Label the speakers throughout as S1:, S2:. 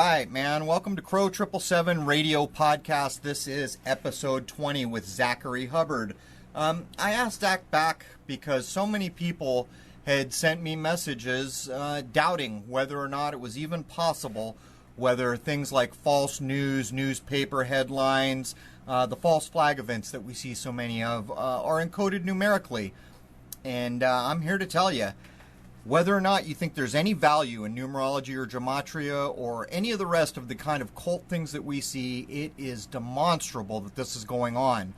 S1: right, man. Welcome to Crow 777 Radio Podcast. This is episode 20 with Zachary Hubbard. I asked Zach back because so many people had sent me messages doubting whether or not it was even possible, whether things like false news, newspaper headlines, the false flag events that we see so many of are encoded numerically. And I'm here to tell you, whether or not you think there's any value in numerology or gematria or any of the rest of the kind of cult things that we see, it is demonstrable that this is going on.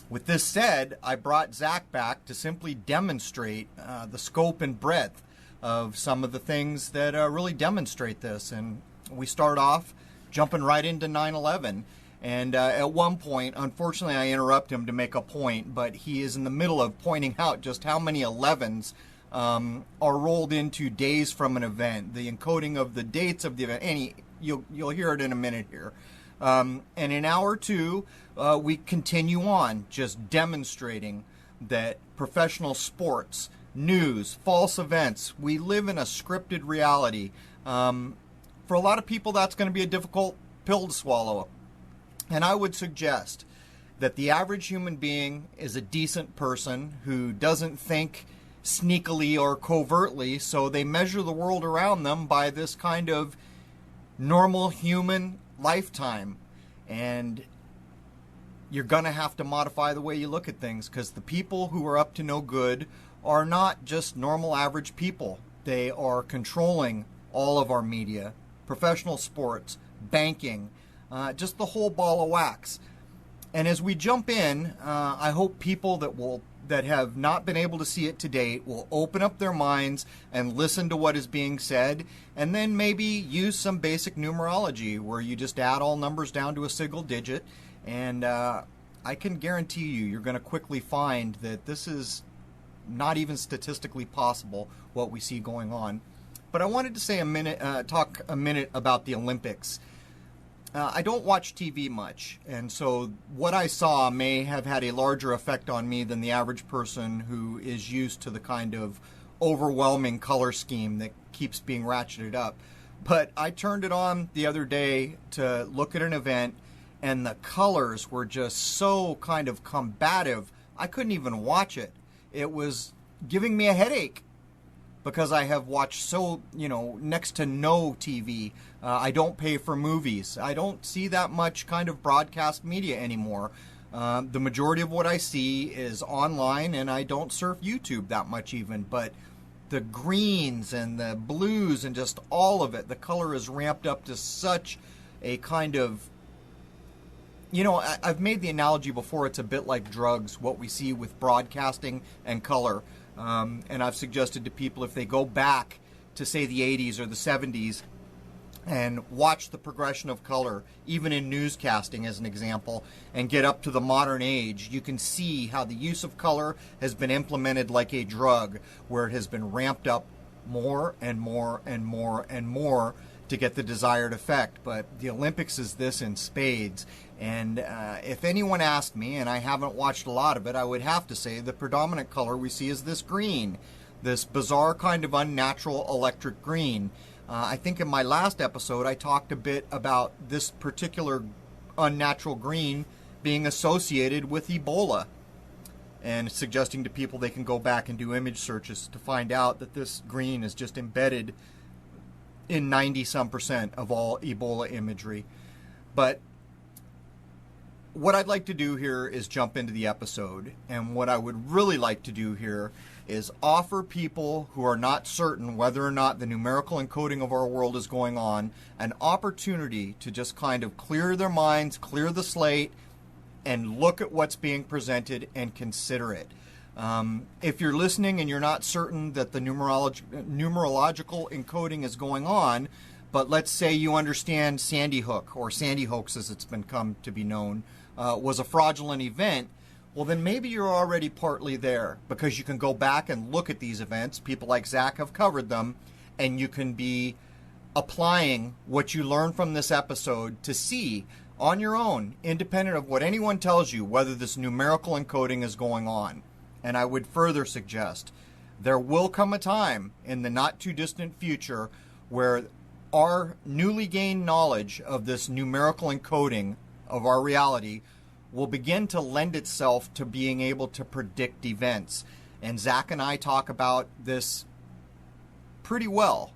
S1: With this said, I brought Zach back to simply demonstrate the scope and breadth of some of the things that really demonstrate this. And we start off jumping right into 9/11. And at one point, unfortunately, I interrupt him to make a point, but he is in the middle of pointing out just how many 11s are rolled into days from an event, the encoding of the dates of the event. You'll hear it in a minute here. And in hour two, we continue on just demonstrating that professional sports, news, false events, we live in a scripted reality. For a lot of people, that's going to be a difficult pill to swallow. And I would suggest that the average human being is a decent person who doesn't think sneakily or covertly, so they measure the world around them by this kind of normal human lifetime. And you're going to have to modify the way you look at things, because the people who are up to no good are not just normal average people. They are controlling all of our media, professional sports, banking, just the whole ball of wax. And as we jump in, I hope people that have not been able to see it to date will open up their minds and listen to what is being said, and then maybe use some basic numerology where you just add all numbers down to a single digit. And I can guarantee you're going to quickly find that this is not even statistically possible, what we see going on. But I wanted to say talk a minute about the Olympics. I don't watch TV much, and so what I saw may have had a larger effect on me than the average person who is used to the kind of overwhelming color scheme that keeps being ratcheted up. But I turned it on the other day to look at an event, and the colors were just so kind of combative, I couldn't even watch it. It was giving me a headache, because I have watched next to no TV. I don't pay for movies. I don't see that much kind of broadcast media anymore. The majority of what I see is online, and I don't surf YouTube that much even. But the greens and the blues and just all of it, the color is ramped up to such a kind of... I've made the analogy before, it's a bit like drugs, what we see with broadcasting and color. And I've suggested to people, if they go back to, say, the 80s or the 70s and watch the progression of color, even in newscasting as an example, and get up to the modern age, you can see how the use of color has been implemented like a drug, where it has been ramped up more and more and more and more to get the desired effect. But the Olympics is this in spades. And if anyone asked me, and I haven't watched a lot of it, I would have to say the predominant color we see is this green, this bizarre kind of unnatural electric green. I think in my last episode I talked a bit about this particular unnatural green being associated with Ebola, and suggesting to people they can go back and do image searches to find out that this green is just embedded in 90-some% of all Ebola imagery. But what I'd like to do here is jump into the episode, and what I would really like to do here is offer people who are not certain whether or not the numerical encoding of our world is going on an opportunity to just kind of clear their minds, clear the slate, and look at what's being presented and consider it. If you're listening and you're not certain that the numerological encoding is going on, but let's say you understand Sandy Hook, or Sandy Hoax as it's been come to be known, was a fraudulent event, well then maybe you're already partly there, because you can go back and look at these events. People like Zach have covered them, and you can be applying what you learn from this episode to see on your own, independent of what anyone tells you, whether this numerical encoding is going on. And I would further suggest there will come a time in the not too distant future where our newly gained knowledge of this numerical encoding of our reality will begin to lend itself to being able to predict events. And Zach and I talk about this pretty well,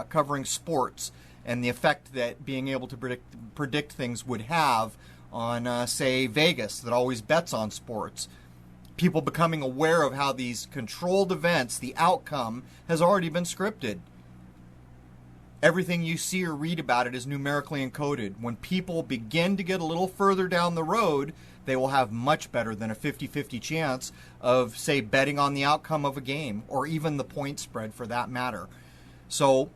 S1: covering sports and the effect that being able to predict things would have on, say, Vegas, that always bets on sports. People becoming aware of how these controlled events, the outcome, has already been scripted. Everything you see or read about it is numerically encoded. When people begin to get a little further down the road, they will have much better than a 50-50 chance of, say, betting on the outcome of a game, or even the point spread for that matter. So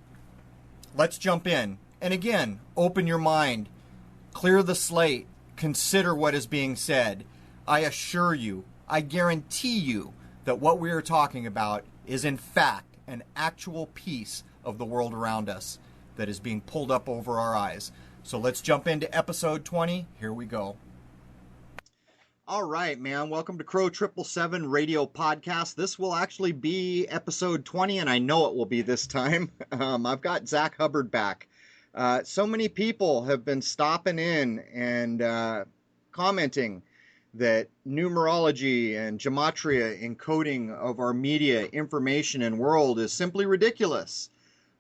S1: let's jump in. And again, open your mind, clear the slate, consider what is being said. I assure you, I guarantee you that what we are talking about is in fact an actual piece of the world around us that is being pulled up over our eyes. So let's jump into episode 20. Here we go. All right, man. Welcome to Crow 777 Radio Podcast. This will actually be episode 20, and I know it will be this time. I've got Zach Hubbard back. So many people have been stopping in and commenting that numerology and gematria encoding of our media, information, and world is simply ridiculous.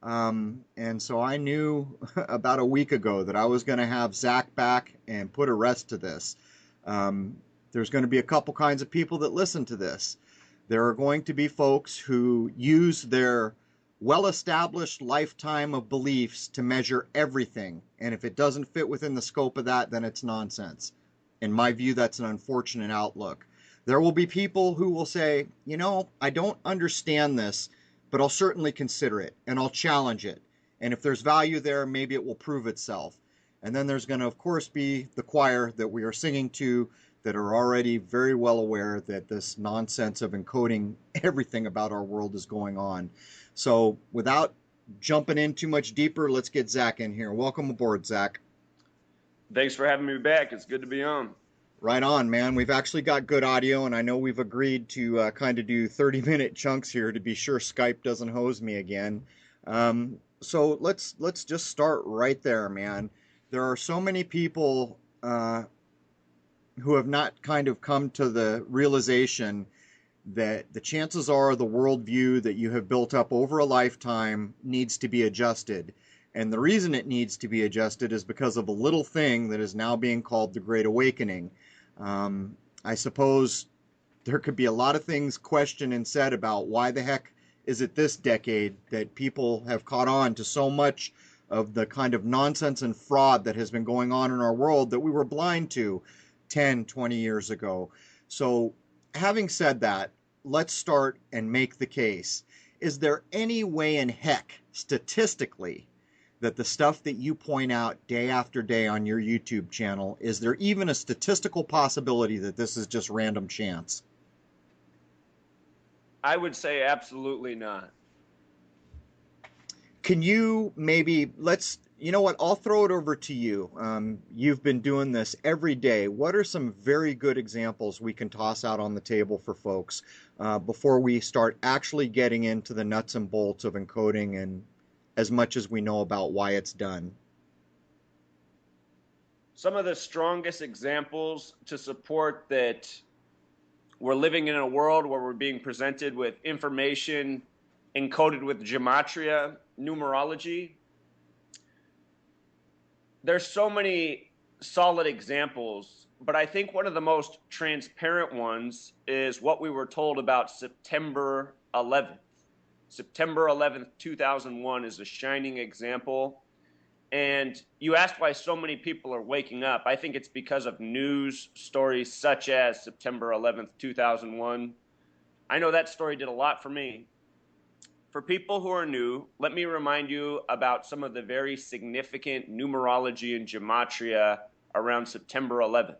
S1: And so I knew about a week ago that I was going to have Zach back and put a rest to this. There's going to be a couple kinds of people that listen to this. There are going to be folks who use their well-established lifetime of beliefs to measure everything. And if it doesn't fit within the scope of that, then it's nonsense. In my view, that's an unfortunate outlook. There will be people who will say, you know, I don't understand this, but I'll certainly consider it and I'll challenge it. And if there's value there, maybe it will prove itself. And then there's going to, of course, be the choir that we are singing to that are already very well aware that this nonsense of encoding everything about our world is going on. So without jumping in too much deeper, let's get Zach in here. Welcome aboard, Zach.
S2: Thanks for having me back. It's good to be on.
S1: Right on, man. We've actually got good audio, and I know we've agreed to kind of do 30-minute chunks here to be sure Skype doesn't hose me again. So let's just start right there, man. There are so many people who have not kind of come to the realization that the chances are the worldview that you have built up over a lifetime needs to be adjusted. And the reason it needs to be adjusted is because of a little thing that is now being called the Great Awakening. I suppose there could be a lot of things questioned and said about why the heck is it this decade that people have caught on to so much of the kind of nonsense and fraud that has been going on in our world that we were blind to 10, 20 years ago. So having said that, let's start and make the case. Is there any way in heck, statistically, that the stuff that you point out day after day on your YouTube channel, is there even a statistical possibility that this is just random chance?
S2: I would say absolutely not.
S1: Can you maybe, you know what, I'll throw it over to you. You've been doing this every day. What are some very good examples we can toss out on the table for folks before we start actually getting into the nuts and bolts of encoding and as much as we know about why it's done?
S2: Some of the strongest examples to support that we're living in a world where we're being presented with information encoded with gematria, numerology. There's so many solid examples, but I think one of the most transparent ones is what we were told about September 11th. September 11th, 2001 is a shining example. And you asked why so many people are waking up. I think it's because of news stories such as September 11th, 2001. I know that story did a lot for me. For people who are new, let me remind you about some of the very significant numerology and gematria around September 11th.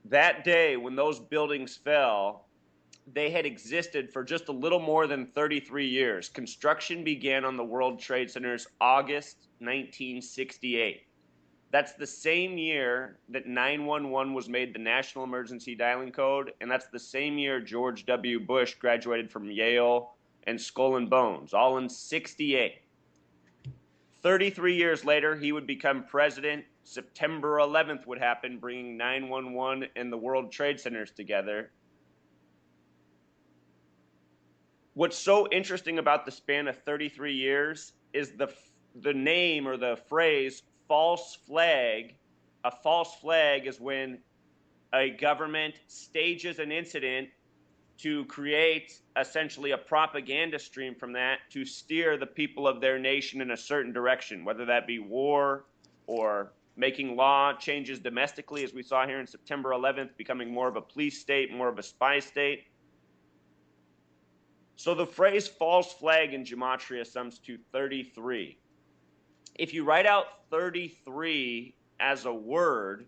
S2: That day when those buildings fell, they had existed for just a little more than 33 years. Construction began on the World Trade Centers August 1968. That's the same year that 911 was made the national emergency dialing code, and that's the same year George W. Bush graduated from Yale and Skull and Bones, all in 68. 33 years later, he would become president. September 11th would happen, bringing 911 and the World Trade Centers together. What's so interesting about the span of 33 years is the name or the phrase false flag. A false flag is when a government stages an incident to create essentially a propaganda stream from that to steer the people of their nation in a certain direction, whether that be war or making law changes domestically, as we saw here in September 11th, becoming more of a police state, more of a spy state. So the phrase false flag in Gematria sums to 33. If you write out 33 as a word,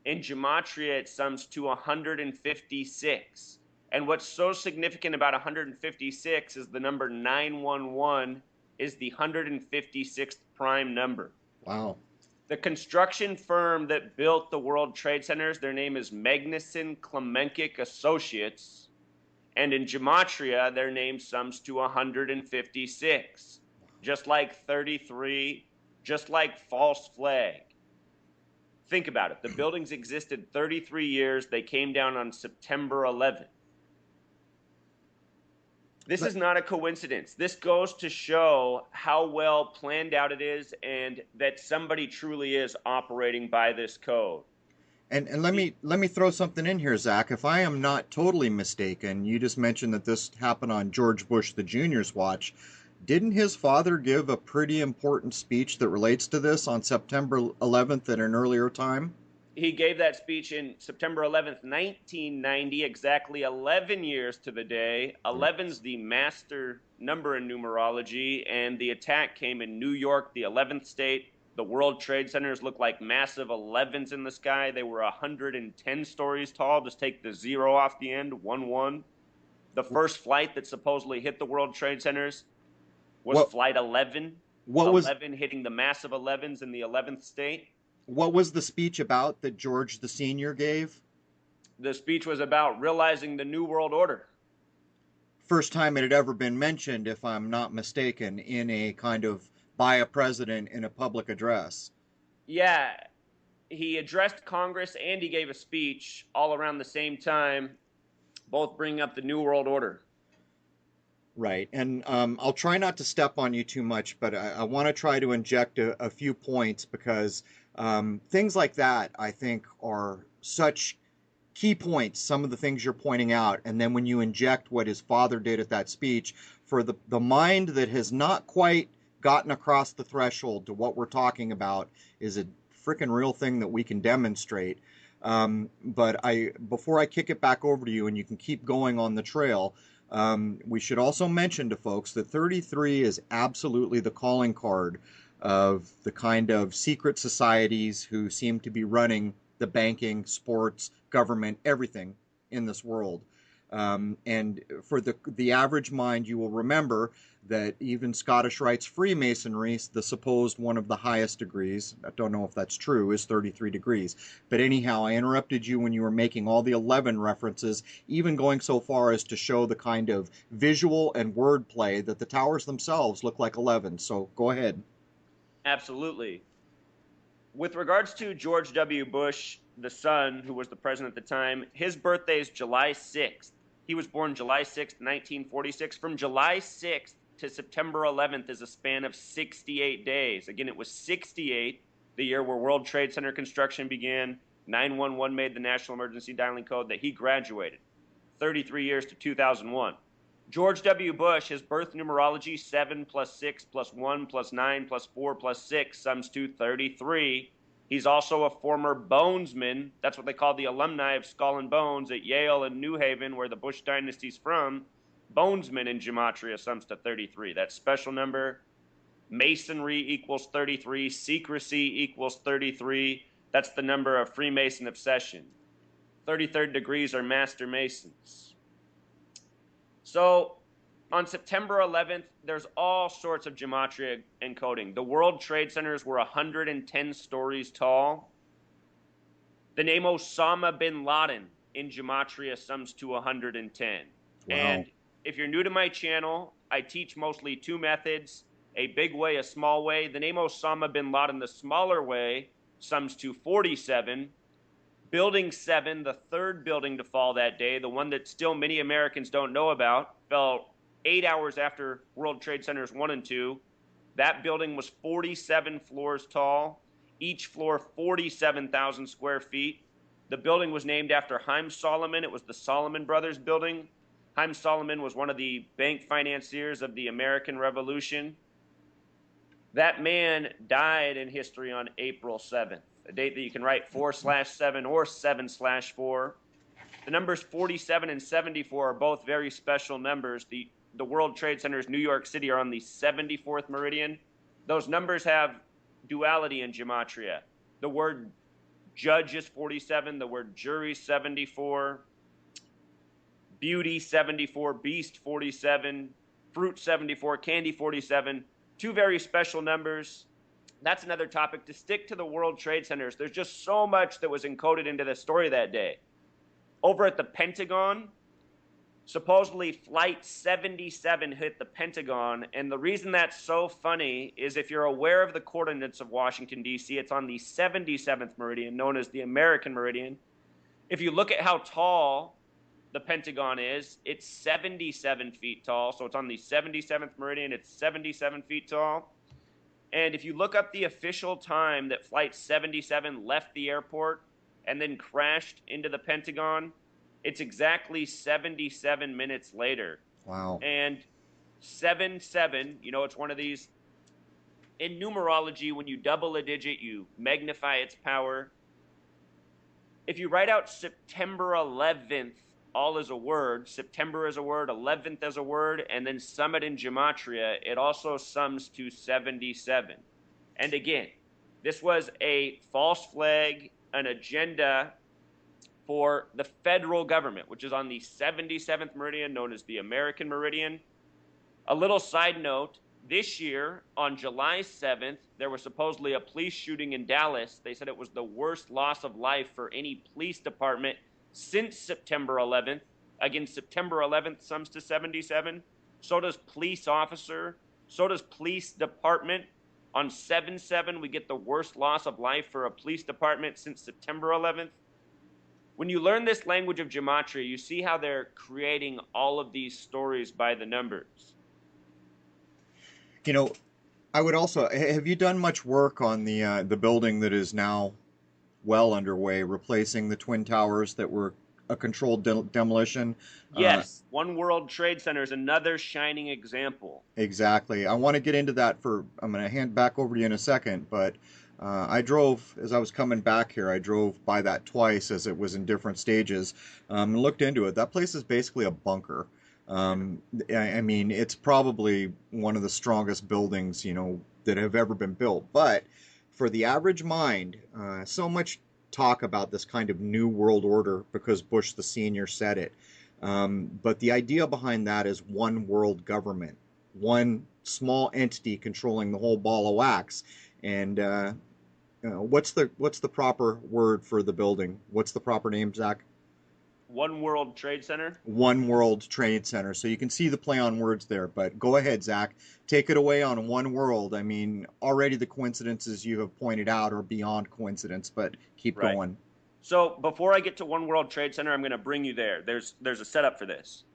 S2: in Gematria it sums to 156. And what's so significant about 156 is the number 911 is the 156th prime number.
S1: Wow.
S2: The construction firm that built the World Trade Centers, their name is Magnuson Klemenkic Associates. And in Gematria, their name sums to 156. Just like 33, just like false flag. Think about it. The buildings existed 33 years. They came down on September 11th. This is not a coincidence. This goes to show how well planned out it is and that somebody truly is operating by this code.
S1: And let me throw something in here, Zach. If I am not totally mistaken, you just mentioned that this happened on George Bush the Jr.'s watch. Didn't his father give a pretty important speech that relates to this on September 11th at an earlier time?
S2: He gave that speech in September 11th, 1990, exactly 11 years to the day. 11's the master number in numerology, and the attack came in New York, the 11th state. The World Trade Centers looked like massive 11s in the sky. They were 110 stories tall. Just take the 0 off the end, 1-1. The first flight that supposedly hit the World Trade Centers was Flight 11. 11 hitting the massive 11s in the 11th state.
S1: What was the speech about that George the Senior gave?
S2: The speech was about realizing the New World Order.
S1: First time it had ever been mentioned, if I'm not mistaken, in a kind of by a president in a public address.
S2: Yeah, he addressed Congress and he gave a speech all around the same time, both bringing up the New World Order.
S1: Right, and I'll try not to step on you too much, but I want to try to inject a few points because things like that, I think, are such key points, some of the things you're pointing out, and then when you inject what his father did at that speech, for the mind that has not quite gotten across the threshold to what we're talking about is a freaking real thing that we can demonstrate. But before I kick it back over to you and you can keep going on the trail, we should also mention to folks that 33 is absolutely the calling card of the kind of secret societies who seem to be running the banking, sports, government, everything in this world. And for the average mind, you will remember that even Scottish Rite's Freemasonry, the supposed one of the highest degrees, I don't know if that's true, is 33 degrees. But anyhow, I interrupted you when you were making all the 11 references, even going so far as to show the kind of visual and wordplay that the towers themselves look like 11. So go ahead.
S2: Absolutely. With regards to George W. Bush, the son, who was the president at the time, his birthday is July 6th. He was born July 6th, 1946. From July 6th to September 11th is a span of 68 days. Again, it was 68, the year where World Trade Center construction began. 911 made the national emergency dialing code that he graduated. 33 years to 2001. George W. Bush, his birth numerology, 7 plus 6 plus 1 plus 9 plus 4 plus 6 sums to 33. He's also a former bonesman. That's what they call the alumni of Skull and Bones at Yale and New Haven, where the Bush dynasty's from. Bonesman in Gematria sums to 33. That special number. Masonry equals 33. Secrecy equals 33. That's the number of Freemason obsession. 33rd degrees are Master Masons. So on September 11th, there's all sorts of Gematria encoding. The World Trade Centers were 110 stories tall. The name Osama bin Laden in Gematria sums to 110.
S1: Wow.
S2: And if you're new to my channel, I teach mostly two methods, a big way, a small way. The name Osama bin Laden, the smaller way, sums to 47. Building 7, the third building to fall that day, the one that still many Americans don't know about, fell 8 hours after World Trade Centers 1 and 2. That building was 47 floors tall, each floor 47,000 square feet. The building was named after Haym Salomon. It was the Salomon Brothers building. Haym Salomon was one of the bank financiers of the American Revolution. That man died in history on April 7th, a date that you can write 4/7 or 7/4. The numbers 47 and 74 are both very special numbers. The World Trade Centers, New York City, are on the 74th meridian. Those numbers have duality in Gematria. The word judge is 47, the word jury 74, beauty 74, beast 47, fruit 74, candy 47. Two very special numbers. That's another topic. To stick to the World Trade Centers, there's just so much that was encoded into the story that day. Over at the Pentagon, supposedly Flight 77 hit the Pentagon, and the reason that's so funny is if you're aware of the coordinates of Washington, D.C., it's on the 77th meridian, known as the American meridian. If you look at how tall the Pentagon is, it's 77 feet tall, so it's on the 77th meridian, it's 77 feet tall. And if you look up the official time that Flight 77 left the airport and then crashed into the Pentagon, it's exactly 77 minutes later.
S1: Wow.
S2: And 7-7, you know, it's one of these, in numerology, when you double a digit, you magnify its power. If you write out September 11th, all as a word, September as a word, 11th as a word, and then sum it in Gematria, it also sums to 77. And again, this was a false flag, an agenda for the federal government, which is on the 77th meridian, known as the American meridian. A little side note, this year, on July 7th, there was supposedly a police shooting in Dallas. They said it was the worst loss of life for any police department since September 11th. Again, September 11th sums to 77. So does police officer. So does police department. On 7-7, we get the worst loss of life for a police department since September 11th. When you learn this language of Gematria, you see how they're creating all of these stories by the numbers.
S1: You know, I would also, have you done much work on the building that is now well underway, replacing the Twin Towers that were a controlled demolition?
S2: Yes, One World Trade Center is another shining example.
S1: Exactly. I want to get into that I'm going to hand back over to you in a second, but I drove, as I was coming back here, I drove by that twice as it was in different stages, and looked into it. That place is basically a bunker. I mean, it's probably one of the strongest buildings, you know, that have ever been built. But for the average mind, so much talk about this kind of new world order because Bush the senior said it. But the idea behind that is one world government, one small entity controlling the whole ball of wax. And what's the proper word for the building? What's the proper name, Zach?
S2: One World Trade Center?
S1: One World Trade Center. So you can see the play on words there. But go ahead, Zach. Take it away on One World. I mean, already the coincidences you have pointed out are beyond coincidence, but keep going.
S2: So before I get to One World Trade Center, I'm going to bring you there. There's a setup for this.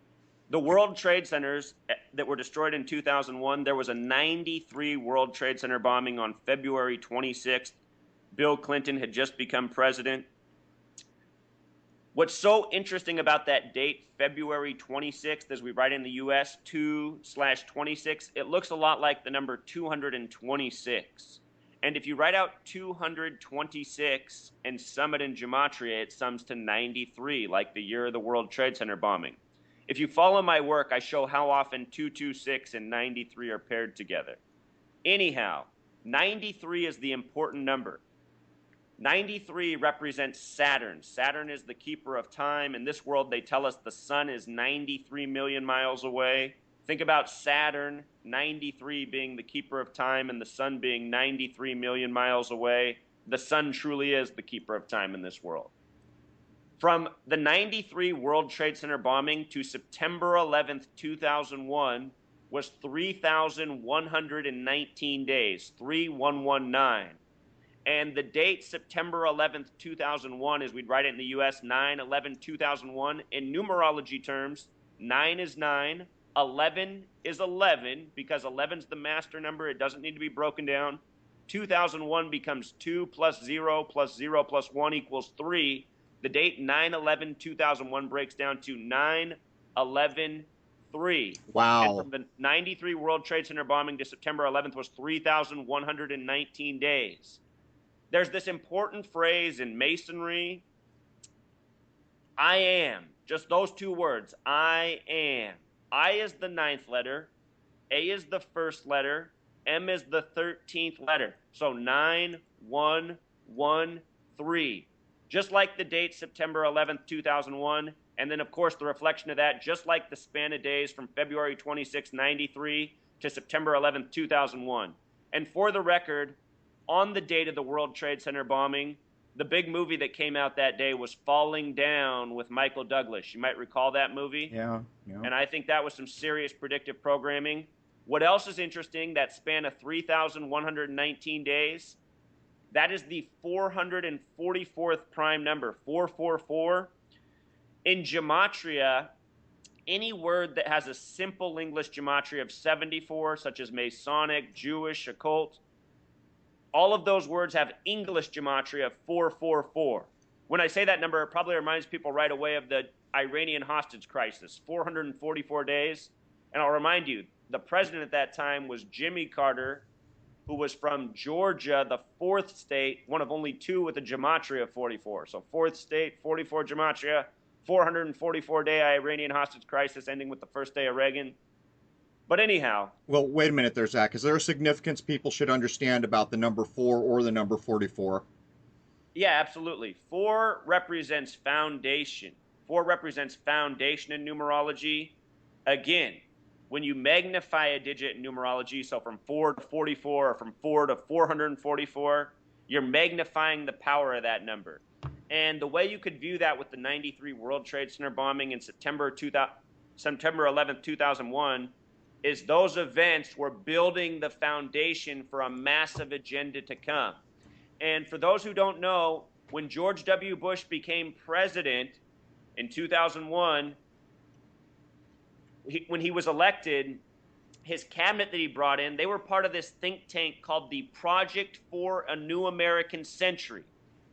S2: The World Trade Centers that were destroyed in 2001, there was a 93 World Trade Center bombing on February 26th. Bill Clinton had just become president. What's so interesting about that date, February 26th, as we write in the U.S., 2/26, it looks a lot like the number 226. And if you write out 226 and sum it in Gematria, it sums to 93, like the year of the World Trade Center bombing. If you follow my work, I show how often 226 and 93 are paired together. Anyhow, 93 is the important number. 93 represents Saturn. Saturn is the keeper of time. In this world, they tell us the sun is 93 million miles away. Think about Saturn, 93 being the keeper of time and the sun being 93 million miles away. The sun truly is the keeper of time in this world. From the 93 World Trade Center bombing to September 11th, 2001 was 3,119 days, 3119. And the date September 11th, 2001, as we'd write it in the US, 9/11/2001, in numerology terms, 9 is 9, 11 is 11, because 11 is the master number. It doesn't need to be broken down. 2001 becomes 2 plus 0 plus 0 plus 1 equals 3. The date 9/11/2001 breaks down to 9/11/3.
S1: Wow.
S2: And from the 93 World Trade Center bombing to September 11th was 3,119 days. There's this important phrase in Masonry, I am. Just those two words, I am. I is the 9th letter, A is the 1st letter, M is the 13th letter. So 9/1/1/3. Just like the date September 11th, 2001, and then of course the reflection of that, just like the span of days from February 26, 93 to September 11th, 2001. And for the record, on the date of the World Trade Center bombing, the big movie that came out that day was Falling Down with Michael Douglas. You might recall that movie.
S1: Yeah.
S2: And I think that was some serious predictive programming. What else is interesting, that span of 3,119 days, that is the 444th prime number, 444. In Gematria, any word that has a simple English Gematria of 74, such as Masonic, Jewish, occult, all of those words have English Gematria of 444. When I say that number, it probably reminds people right away of the Iranian hostage crisis, 444 days. And I'll remind you, the president at that time was Jimmy Carter, who was from Georgia, the 4th state, one of only 2 with a Gematria of 44. So 4th state, 44 Gematria, 444-day Iranian hostage crisis ending with the first day of Reagan. But anyhow.
S1: Well, wait a minute there, Zach. Is there a significance people should understand about the number 4 or the number 44?
S2: Yeah, absolutely. 4 represents foundation. 4 represents foundation in numerology. Again, when you magnify a digit in numerology, so from 4 to 44 or from 4 to 444, you're magnifying the power of that number. And the way you could view that with the 93 World Trade Center bombing in September 11th, 2001, is those events were building the foundation for a massive agenda to come. And for those who don't know, when George W. Bush became president in 2001, when he was elected, his cabinet that he brought in, they were part of this think tank called the Project for a New American Century.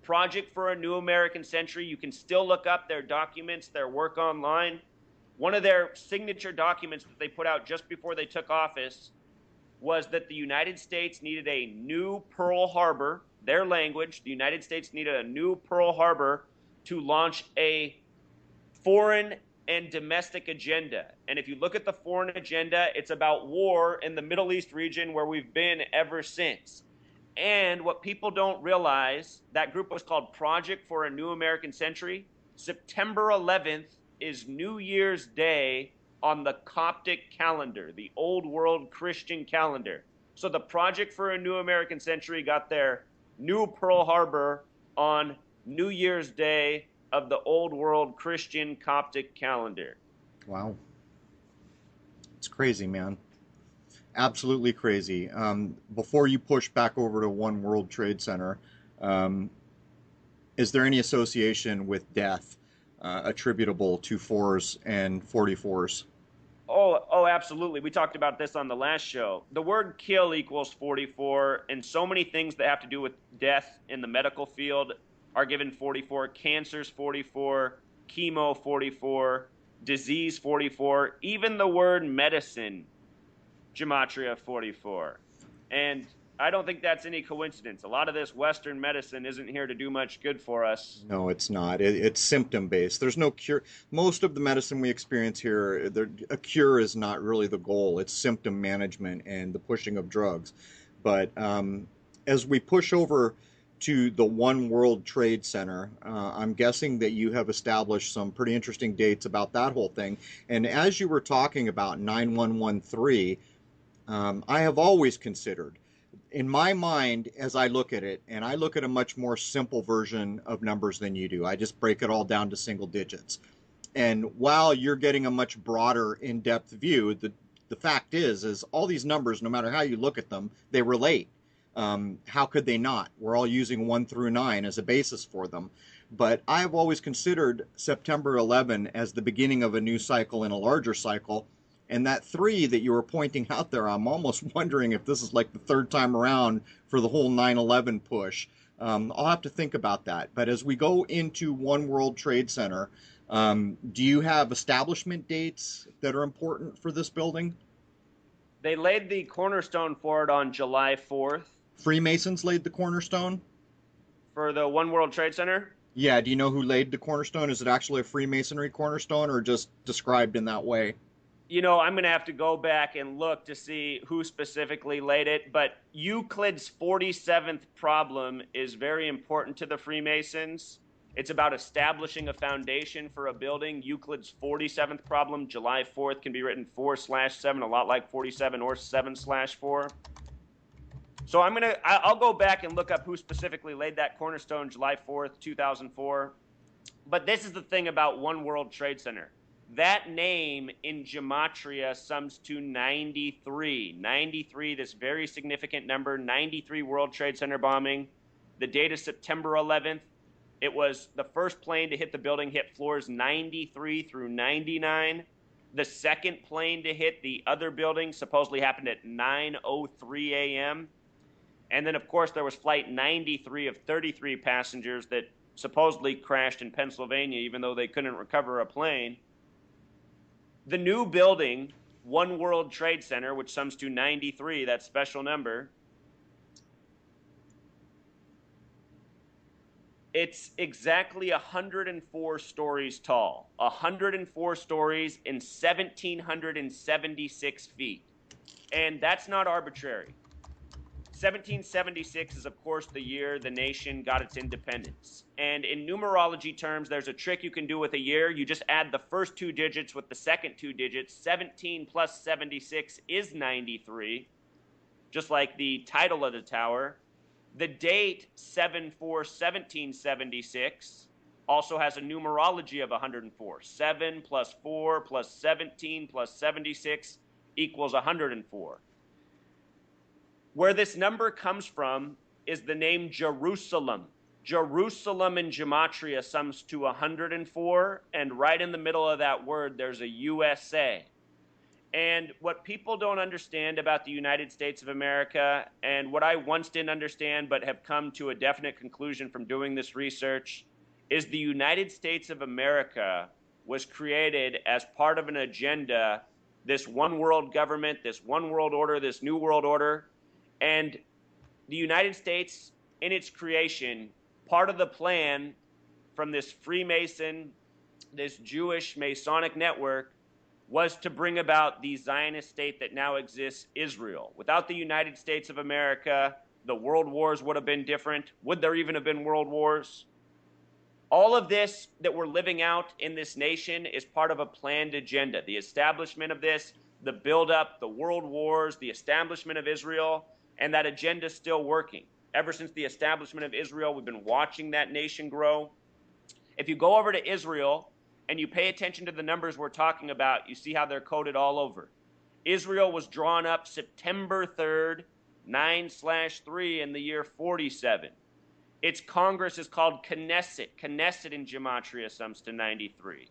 S2: Project for a New American Century. You can still look up their documents, their work online. One of their signature documents that they put out just before they took office was that the United States needed a new Pearl Harbor, their language, the United States needed a new Pearl Harbor to launch a foreign and domestic agenda. And if you look at the foreign agenda, it's about war in the Middle East region where we've been ever since. And what people don't realize, that group was called Project for a New American Century. September 11th is New Year's Day on the Coptic calendar, the old world Christian calendar. So the Project for a New American Century got their new Pearl Harbor on New Year's Day of the old world Christian Coptic calendar.
S1: Wow. It's crazy, man. Absolutely crazy. Before you push back over to One World Trade Center, is there any association with death attributable to 4s and 44s?
S2: Oh, absolutely. We talked about this on the last show. The word kill equals 44, and so many things that have to do with death in the medical field are given 44. Cancer's 44, chemo 44, disease 44, even the word medicine, Gematria 44. And I don't think that's any coincidence. A lot of this Western medicine isn't here to do much good for us.
S1: No, it's not. It's symptom-based. There's no cure. Most of the medicine we experience here, a cure is not really the goal. It's symptom management and the pushing of drugs. But as we push over to the One World Trade Center, I'm guessing that you have established some pretty interesting dates about that whole thing. And as you were talking about 9113, I have always considered in my mind, as I look at it, and I look at a much more simple version of numbers than you do, I just break it all down to single digits. And while you're getting a much broader, in-depth view, the fact is all these numbers, no matter how you look at them, they relate. How could they not? We're all using 1 through 9 as a basis for them. But I've always considered September 11 as the beginning of a new cycle in a larger cycle. And that 3 that you were pointing out there, I'm almost wondering if this is like the third time around for the whole 9/11 push. I'll have to think about that. But as we go into One World Trade Center, do you have establishment dates that are important for this building?
S2: They laid the cornerstone for it on July 4th.
S1: Freemasons laid the cornerstone?
S2: For the One World Trade Center?
S1: Yeah, do you know who laid the cornerstone? Is it actually a Freemasonry cornerstone or just described in that way?
S2: You know, I'm going to have to go back and look to see who specifically laid it, but Euclid's 47th problem is very important to the Freemasons. It's about establishing a foundation for a building. Euclid's 47th problem, July 4th, can be written 4/7, a lot like 47 or 7/4. So I'll go back and look up who specifically laid that cornerstone July 4th, 2004. But this is the thing about One World Trade Center. That name in Gematria sums to 93. 93, this very significant number, 93 World Trade Center bombing. The date is September 11th. It was the first plane to hit the building, hit floors 93 through 99. The second plane to hit the other building supposedly happened at 9:03 a.m. And then, of course, there was flight 93 of 33 passengers that supposedly crashed in Pennsylvania, even though they couldn't recover a plane. The new building, One World Trade Center, which sums to 93, that special number, it's exactly 104 stories tall. 104 stories in 1,776 feet. And that's not arbitrary. 1776 is, of course, the year the nation got its independence. And in numerology terms, there's a trick you can do with a year. You just add the first 2 digits with the second 2 digits. 17 plus 76 is 93, just like the title of the tower. The date 7/4/1776 also has a numerology of 104. 7 plus 4 plus 17 plus 76 equals 104. Where this number comes from is the name Jerusalem. Jerusalem in Gematria sums to 104, and right in the middle of that word, there's a USA. And what people don't understand about the United States of America, and what I once didn't understand but have come to a definite conclusion from doing this research, is the United States of America was created as part of an agenda, this one world government, this one world order, this new world order. And the United States, in its creation, part of the plan from this Freemason, this Jewish Masonic network, was to bring about the Zionist state that now exists, Israel. Without the United States of America, the world wars would have been different. Would there even have been world wars? All of this that we're living out in this nation is part of a planned agenda. The establishment of this, the buildup, the world wars, the establishment of Israel, and that agenda is still working. Ever since the establishment of Israel, we've been watching that nation grow. If you go over to Israel and you pay attention to the numbers we're talking about, you see how they're coded all over. Israel was drawn up September 3rd, 9/3 in the year 47. Its Congress is called Knesset. Knesset in Gematria sums to 93.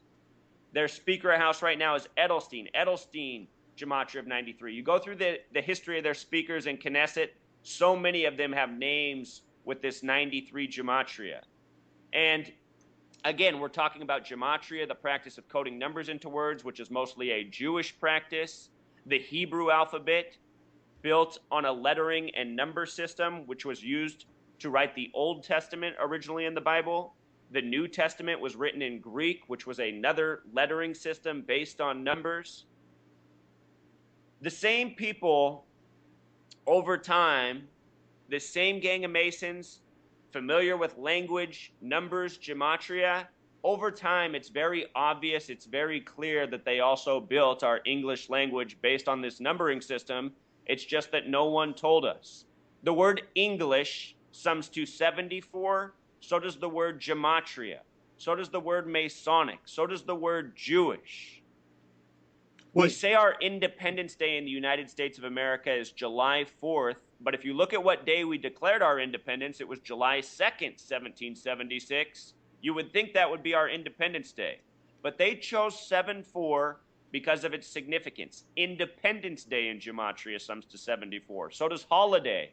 S2: Their Speaker House right now is Edelstein. Edelstein, Gematria of 93. You go through the history of their speakers in Knesset, so many of them have names with this 93 Gematria. And again, we're talking about Gematria, the practice of coding numbers into words, which is mostly a Jewish practice. The Hebrew alphabet, built on a lettering and number system, which was used to write the Old Testament originally in the Bible. The New Testament was written in Greek, which was another lettering system based on numbers. The same people, over time, the same gang of Masons, familiar with language, numbers, Gematria, over time it's very obvious, it's very clear that they also built our English language based on this numbering system. It's just that no one told us. The word English sums to 74. So does the word Gematria. So does the word Masonic. So does the word Jewish. We say our Independence Day in the United States of America is July 4th, but if you look at what day we declared our independence, it was July 2nd, 1776. You would think that would be our Independence Day. But they chose 7-4 because of its significance. Independence Day in Gematria sums to 74. So does holiday.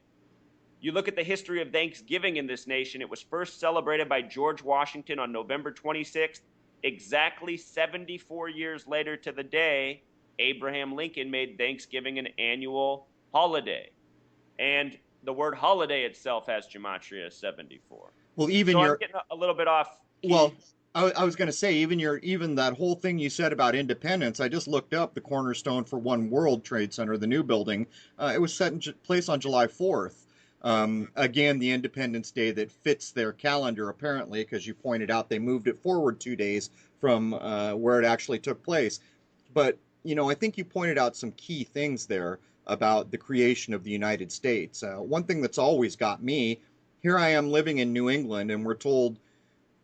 S2: You look at the history of Thanksgiving in this nation, it was first celebrated by George Washington on November 26th. Exactly 74 years later to the day, Abraham Lincoln made Thanksgiving an annual holiday. And the word holiday itself has Gematria 74.
S1: Well, even
S2: I'm getting a little bit off key.
S1: Well, I was going to say, even that whole thing you said about independence, I just looked up the cornerstone for One World Trade Center, the new building. It was set in place on July 4th. Again, the Independence Day that fits their calendar, apparently, because you pointed out they moved it forward 2 days from where it actually took place. But, I think you pointed out some key things there about the creation of the United States. One thing that's always got me, here I am living in New England, and we're told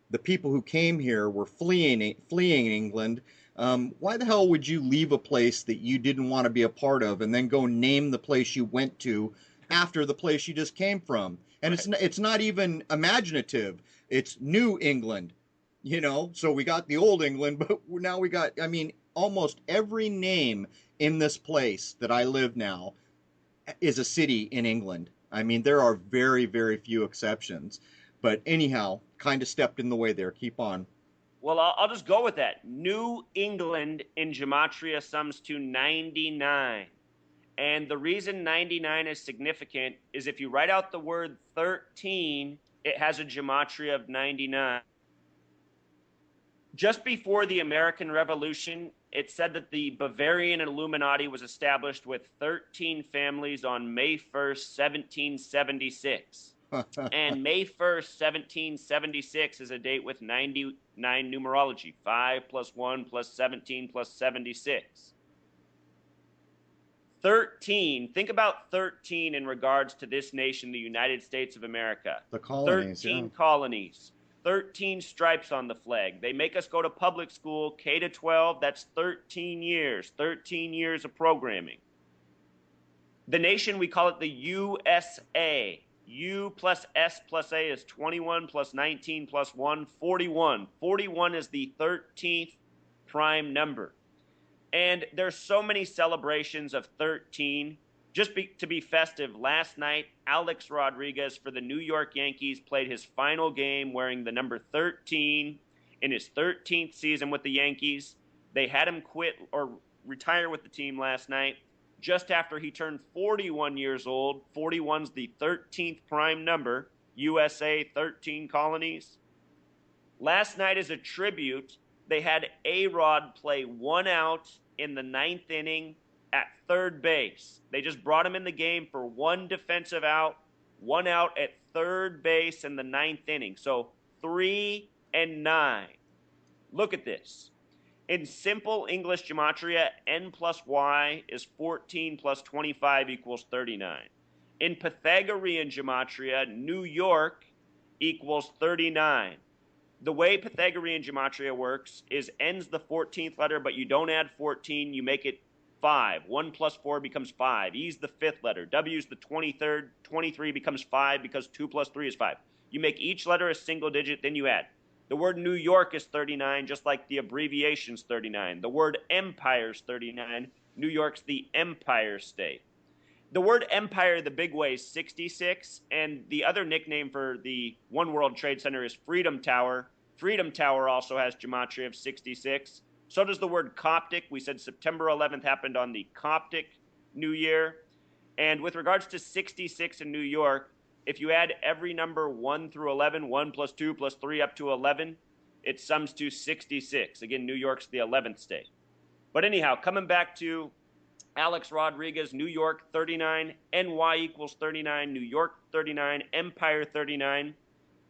S1: the people who came here were fleeing England. Why the hell would you leave a place that you didn't want to be a part of and then go name the place you went to after the place you just came from? And it's not even imaginative. It's New England, So we got the old England, but now we got, almost every name in this place that I live now is a city in England. There are very, very few exceptions. But anyhow, kind of stepped in the way there. Keep on.
S2: Well, I'll just go with that. New England in Gematria sums to 99. And the reason 99 is significant is if you write out the word 13, it has a Gematria of 99. Just before the American Revolution, it said that the Bavarian Illuminati was established with 13 families on May 1st, 1776. And May 1st, 1776 is a date with 99 numerology. 5 plus 1 plus 17 plus 76. 13, think about 13 in regards to this nation, the United States of America.
S1: The colonies,
S2: 13 colonies. 13 stripes on the flag. They make us go to public school, K to 12. That's 13 years. 13 years of programming. The nation, we call it the USA. U plus S plus A is 21 plus 19 plus 1, 41. 41 is the 13th prime number. And there's so many celebrations of 13. To be festive, last night, Alex Rodriguez for the New York Yankees played his final game wearing the number 13 in his 13th season with the Yankees. They had him quit or retire with the team last night just after he turned 41 years old. 41's the 13th prime number, USA 13 colonies. Last night as a tribute, they had A-Rod play 1 out in the 9th inning at third base. They just brought him in the game for 1 defensive out, 1 out at third base in the 9th inning. So 3 and 9. Look at this. In simple English gematria, n plus y is 14 plus 25 equals 39. In Pythagorean gematria, New York equals 39. The way Pythagorean gematria works is n's the 14th letter, but you don't add 14, you make it 5. 1 plus 4 becomes 5. E's the 5th letter. W's the 23rd. 23 becomes 5 because 2 plus 3 is 5. You make each letter a single digit, then you add. The word New York is 39, just like the abbreviation's 39. The word empire is 39. New York's the empire state. The word empire, the big way, is 66, and the other nickname for the One World Trade Center is Freedom Tower. Freedom Tower also has gematria of 66. So does the word Coptic. We said September 11th happened on the Coptic New Year. And with regards to 66 in New York, if you add every number 1 through 11, 1 plus 2 plus 3 up to 11, it sums to 66. Again, New York's the 11th state. But anyhow, coming back to Alex Rodriguez, New York 39, NY equals 39, New York 39, Empire 39.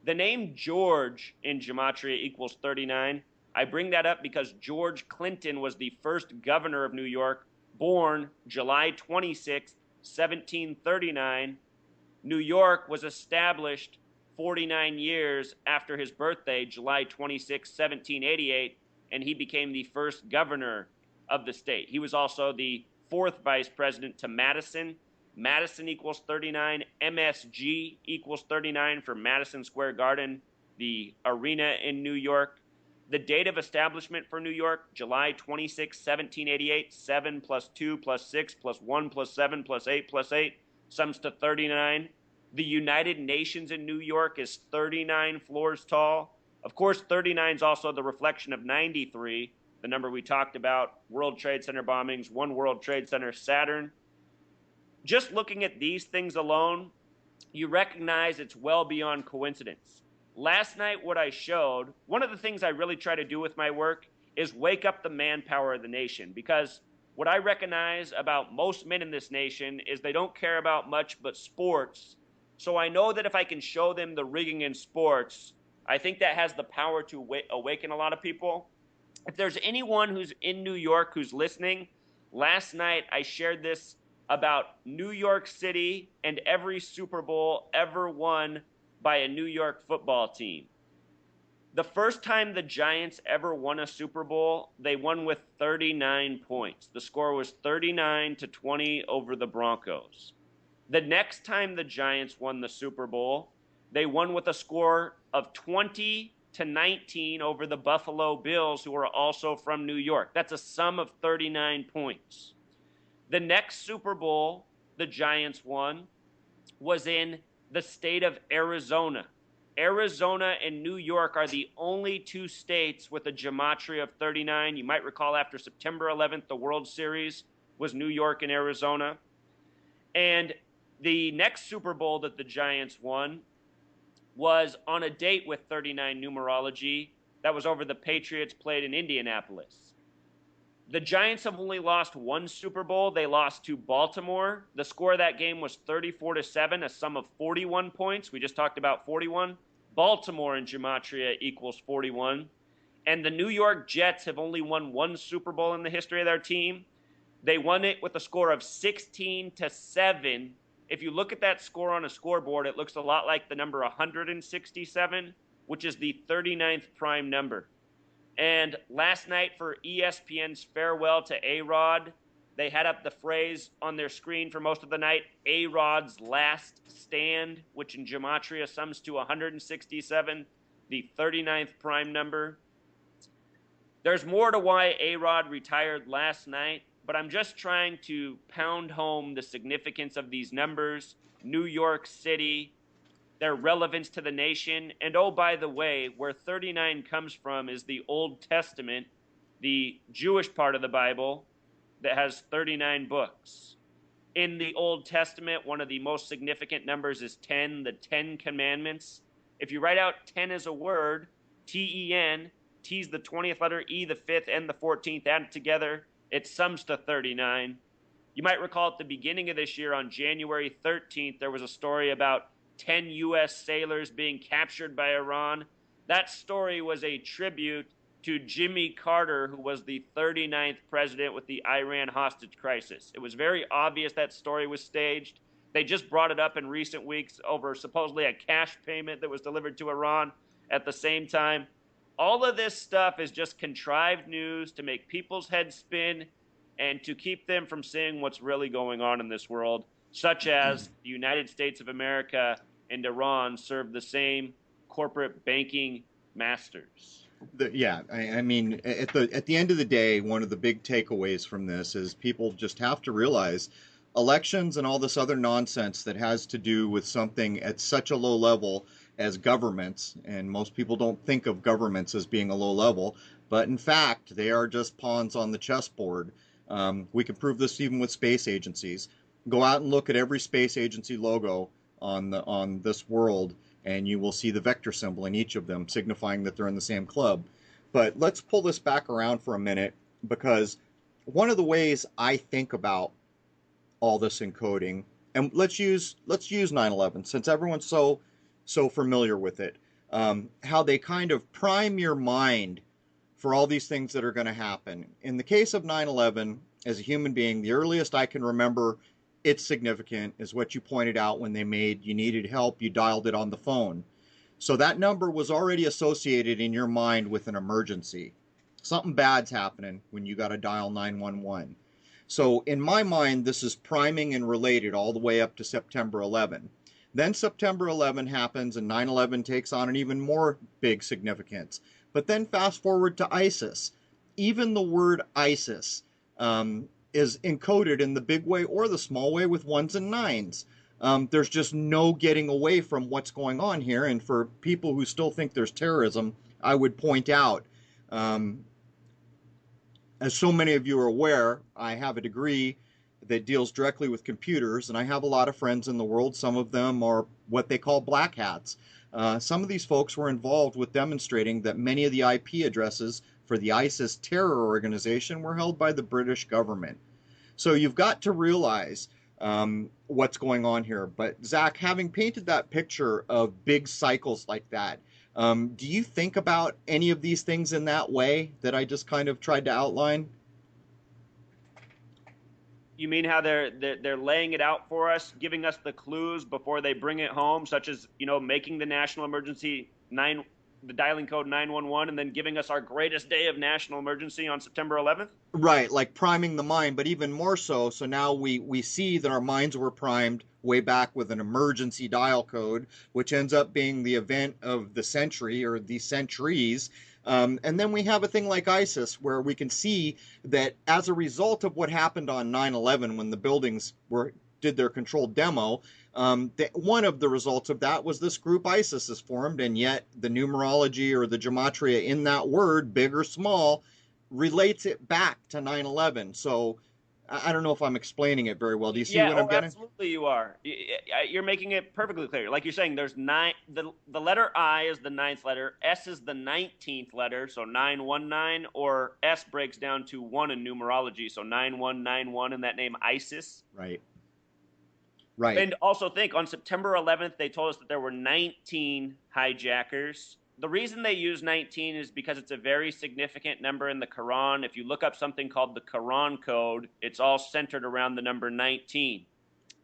S2: The name George in gematria equals 39. I bring that up because George Clinton was the first governor of New York, born July 26, 1739. New York was established 49 years after his birthday, July 26, 1788, and he became the first governor of the state. He was also the fourth vice president to Madison. Madison equals 39. MSG equals 39 for Madison Square Garden, the arena in New York. The date of establishment for New York, July 26, 1788, 7 plus 2 plus 6 plus 1 plus 7 plus 8 plus 8 sums to 39. The United Nations in New York is 39 floors tall. Of course, 39 is also the reflection of 93, the number we talked about, World Trade Center bombings, One World Trade Center, Saturn. Just looking at these things alone, you recognize it's well beyond coincidence. Last night, what I showed, one of the things I really try to do with my work is wake up the manpower of the nation, because what I recognize about most men in this nation is they don't care about much but sports. So I know that if I can show them the rigging in sports, I think that has the power to awaken a lot of people. If there's anyone who's in New York who's listening, last night I shared this about New York City and every Super Bowl ever won by a New York football team. The first time the Giants ever won a Super Bowl, they won with 39 points. The score was 39-20 over the Broncos. The next time the Giants won the Super Bowl, they won with a score of 20-19 over the Buffalo Bills, who are also from New York. That's a sum of 39 points. The next Super Bowl the Giants won was in the state of Arizona. Arizona and New York are the only two states with a gematria of 39. You might recall after September 11th, the World Series was New York and Arizona. And the next Super Bowl that the Giants won was on a date with 39 numerology. That was over the Patriots played in Indianapolis. The Giants have only lost one Super Bowl. They lost to Baltimore. The score of that game was 34-7, a sum of 41 points. We just talked about 41. Baltimore in Gematria equals 41. And the New York Jets have only won one Super Bowl in the history of their team. They won it with a score of 16-7. If you look at that score on a scoreboard, it looks a lot like the number 167, which is the 39th prime number. And last night for ESPN's farewell to A-Rod, they had up the phrase on their screen for most of the night, A-Rod's last stand, which in Gematria sums to 167, the 39th prime number. There's more to why A-Rod retired last night, but I'm just trying to pound home the significance of these numbers, New York City, their relevance to the nation. And oh, by the way, where 39 comes from is the Old Testament, the Jewish part of the Bible that has 39 books. In the Old Testament, one of the most significant numbers is 10, the 10 Commandments. If you write out 10 as a word, T-E-N, T's the 20th letter, E the 5th, and the 14th, add it together, it sums to 39. You might recall at the beginning of this year, on January 13th, there was a story about 10 U.S. sailors being captured by Iran. That story was a tribute to Jimmy Carter, who was the 39th president with the Iran hostage crisis. It was very obvious that story was staged. They just brought it up in recent weeks over supposedly a cash payment that was delivered to Iran at the same time. All of this stuff is just contrived news to make people's heads spin and to keep them from seeing what's really going on in this world, such as the United States of America and Iran serve the same corporate banking masters.
S1: I mean, at the end of the day, one of the big takeaways from this is people just have to realize elections and all this other nonsense that has to do with something at such a low level as governments, and most people don't think of governments as being a low level, but in fact, they are just pawns on the chessboard. We can prove this even with space agencies. Go out and look at every space agency logo on this world, and you will see the vector symbol in each of them, signifying that they're in the same club. But let's pull this back around for a minute, because one of the ways I think about all this encoding, and let's use 9/11 since everyone's so familiar with it, how they kind of prime your mind for all these things that are going to happen. In the case of 9/11, as a human being, the earliest I can remember it's significant is what you pointed out when you needed help, you dialed it on the phone. So that number was already associated in your mind with an emergency. Something bad's happening when you got to dial 911. So in my mind, this is priming and related all the way up to September 11. Then September 11 happens and 9/11 takes on an even more big significance. But then fast forward to ISIS. Even the word ISIS is encoded in the big way or the small way with ones and nines. There's just no getting away from what's going on here. And for people who still think there's terrorism, I would point out, as so many of you are aware, I have a degree that deals directly with computers, and I have a lot of friends in the world. Some of them are what they call black hats. Some of these folks were involved with demonstrating that many of the IP addresses for the ISIS terror organization were held by the British government. So you've got to realize what's going on here. But Zach, having painted that picture of big cycles like that, do you think about any of these things in that way that I just kind of tried to outline?
S2: You mean how they're laying it out for us, giving us the clues before they bring it home, such as, making the national emergency the dialing code 911 and then giving us our greatest day of national emergency on September 11th?
S1: Right, like priming the mind, but even more so. So now we see that our minds were primed way back with an emergency dial code, which ends up being the event of the century or the centuries. And then we have a thing like ISIS, where we can see that as a result of what happened on 9/11 when the buildings did their controlled demo, one of the results of that was this group ISIS is formed, and yet the numerology or the Gematria in that word, big or small, relates it back to 9/11. So I don't know if I'm explaining it very well. Do you see what I'm getting?
S2: Absolutely you are. You're making it perfectly clear. Like you're saying, there's the letter I is the 9th letter, S is the 19th letter, so 919, or S breaks down to 1 in numerology, so 9191 in that name ISIS.
S1: Right. Right.
S2: And also think, on September 11th, they told us that there were 19 hijackers. The reason they use 19 is because it's a very significant number in the Quran. If you look up something called the Quran code, it's all centered around the number 19.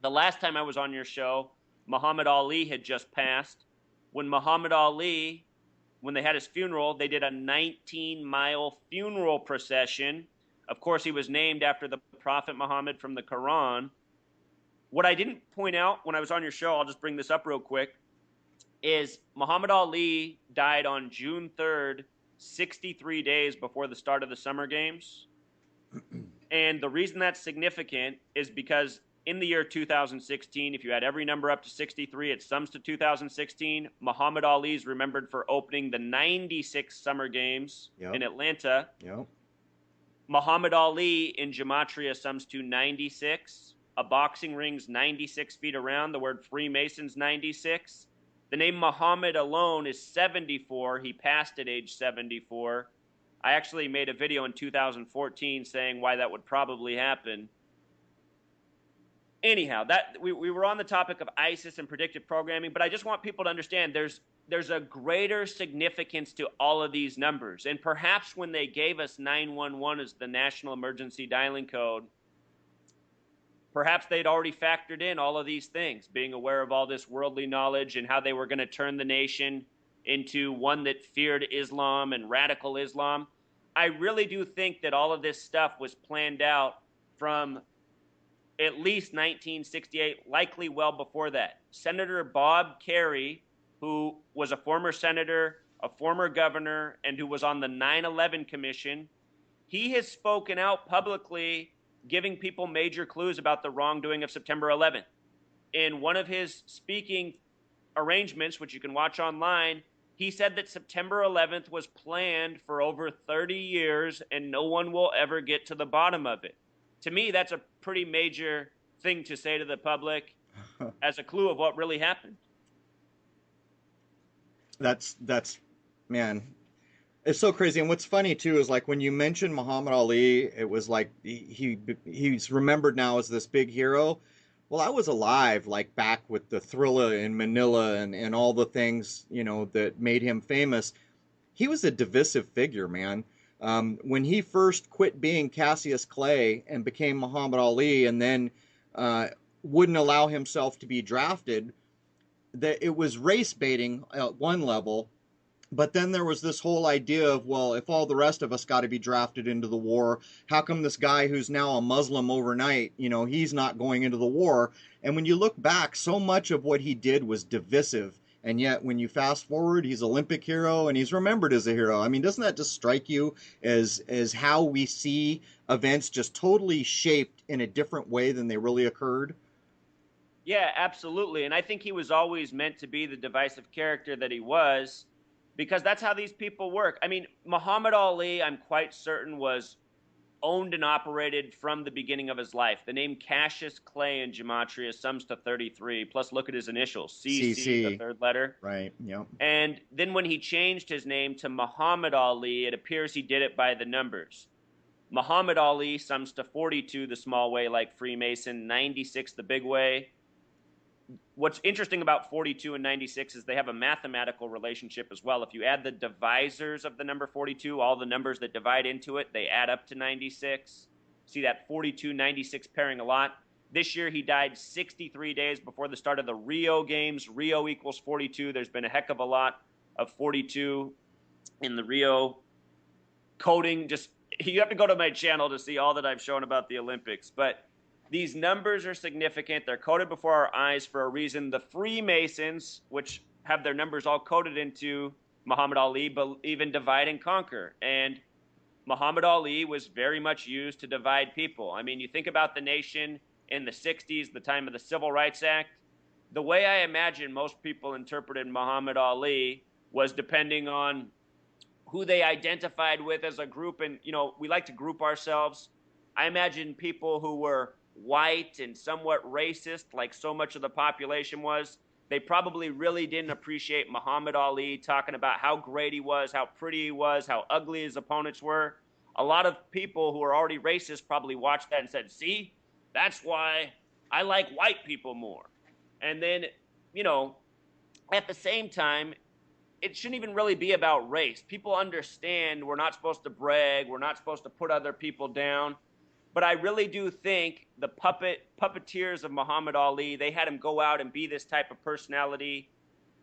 S2: The last time I was on your show, Muhammad Ali had just passed. When they had his funeral, they did a 19-mile funeral procession. Of course, he was named after the Prophet Muhammad from the Quran. What I didn't point out when I was on your show, I'll just bring this up real quick, is Muhammad Ali died on June 3rd, 63 days before the start of the Summer Games. And the reason that's significant is because in the year 2016, if you add every number up to 63, it sums to 2016. Muhammad Ali is remembered for opening the 96 Summer Games in Atlanta.
S1: Yep.
S2: Muhammad Ali in Gematria sums to 96. A boxing ring's 96 feet around. The word Freemason's 96. The name Muhammad alone is 74. He passed at age 74. I actually made a video in 2014 saying why that would probably happen. Anyhow, we were on the topic of ISIS and predictive programming, but I just want people to understand there's a greater significance to all of these numbers. And perhaps when they gave us 911 as the national emergency dialing code, perhaps they'd already factored in all of these things, being aware of all this worldly knowledge and how they were going to turn the nation into one that feared Islam and radical Islam. I really do think that all of this stuff was planned out from at least 1968, likely well before that. Senator Bob Kerrey, who was a former senator, a former governor, and who was on the 9/11 Commission, he has spoken out publicly giving people major clues about the wrongdoing of September 11th. In one of his speaking arrangements, which you can watch online, he said that September 11th was planned for over 30 years and no one will ever get to the bottom of it. To me, that's a pretty major thing to say to the public as a clue of what really happened.
S1: That's man, it's so crazy. And what's funny too is, like, when you mentioned Muhammad Ali, it was like he's remembered now as this big hero. Well, I was alive, like, back with the Thriller in Manila and all the things, that made him famous. He was a divisive figure, man. When he first quit being Cassius Clay and became Muhammad Ali, and then wouldn't allow himself to be drafted, that it was race baiting at one level. But then there was this whole idea of, well, if all the rest of us got to be drafted into the war, how come this guy who's now a Muslim overnight, he's not going into the war? And when you look back, so much of what he did was divisive. And yet when you fast forward, he's Olympic hero and he's remembered as a hero. I mean, doesn't that just strike you as how we see events just totally shaped in a different way than they really occurred?
S2: Yeah, absolutely. And I think he was always meant to be the divisive character that he was, because that's how these people work. I mean, Muhammad Ali, I'm quite certain, was owned and operated from the beginning of his life. The name Cassius Clay in Gematria sums to 33. Plus, look at his initials, CC, the third letter.
S1: Right, yep.
S2: And then when he changed his name to Muhammad Ali, it appears he did it by the numbers. Muhammad Ali sums to 42, the small way, like Freemason, 96, the big way. What's interesting about 42 and 96 is they have a mathematical relationship as well. If you add the divisors of the number 42, all the numbers that divide into it, they add up to 96. See that 42-96 pairing a lot. This year he died 63 days before the start of the Rio games. Rio equals 42. There's been a heck of a lot of 42 in the Rio coding. Just, you have to go to my channel to see all that I've shown about the Olympics. But these numbers are significant. They're coded before our eyes for a reason. The Freemasons, which have their numbers all coded into Muhammad Ali, believe in divide and conquer. And Muhammad Ali was very much used to divide people. I mean, you think about the nation in the 60s, the time of the Civil Rights Act. The way I imagine most people interpreted Muhammad Ali was depending on who they identified with as a group. And, we like to group ourselves. I imagine people who were white and somewhat racist, like so much of the population was, they probably really didn't appreciate Muhammad Ali talking about how great he was, how pretty he was, how ugly his opponents were. A lot of people who are already racist probably watched that and said, see, that's why I like white people more. And then, at the same time, it shouldn't even really be about race. People understand we're not supposed to brag, we're not supposed to put other people down. But I really do think the puppeteers of Muhammad Ali, they had him go out and be this type of personality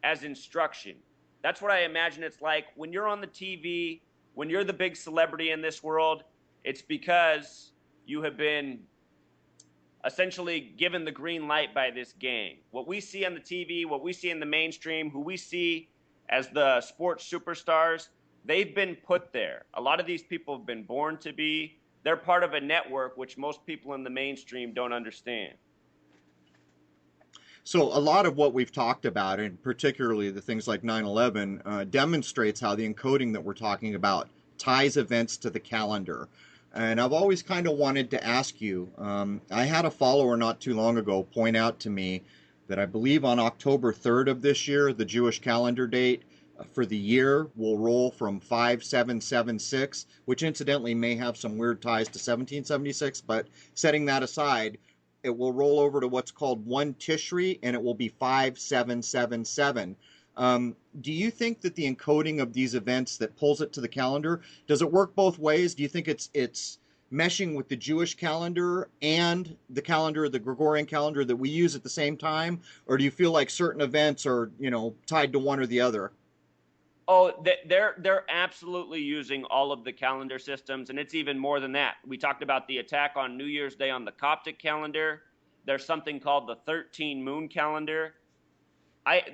S2: as instruction. That's what I imagine it's like. When you're on the TV, when you're the big celebrity in this world, it's because you have been essentially given the green light by this gang. What we see on the TV, what we see in the mainstream, who we see as the sports superstars, they've been put there. A lot of these people have been born to be. They're part of a network which most people in the mainstream don't understand.
S1: So a lot of what we've talked about, and particularly the things like 9/11, demonstrates how the encoding that we're talking about ties events to the calendar. And I've always kind of wanted to ask you, I had a follower not too long ago point out to me that I believe on October 3rd of this year, the Jewish calendar date, for the year will roll from 5776, which incidentally may have some weird ties to 1776, but setting that aside, it will roll over to what's called 1 Tishri, and it will be 5777. Do you think that the encoding of these events that pulls it to the calendar, does it work both ways? Do you think it's meshing with the Jewish calendar and the calendar, the Gregorian calendar that we use at the same time? Or do you feel like certain events are, tied to one or the other?
S2: Oh, they're absolutely using all of the calendar systems, and it's even more than that. We talked about the attack on New Year's Day on the Coptic calendar. There's something called the 13 moon calendar.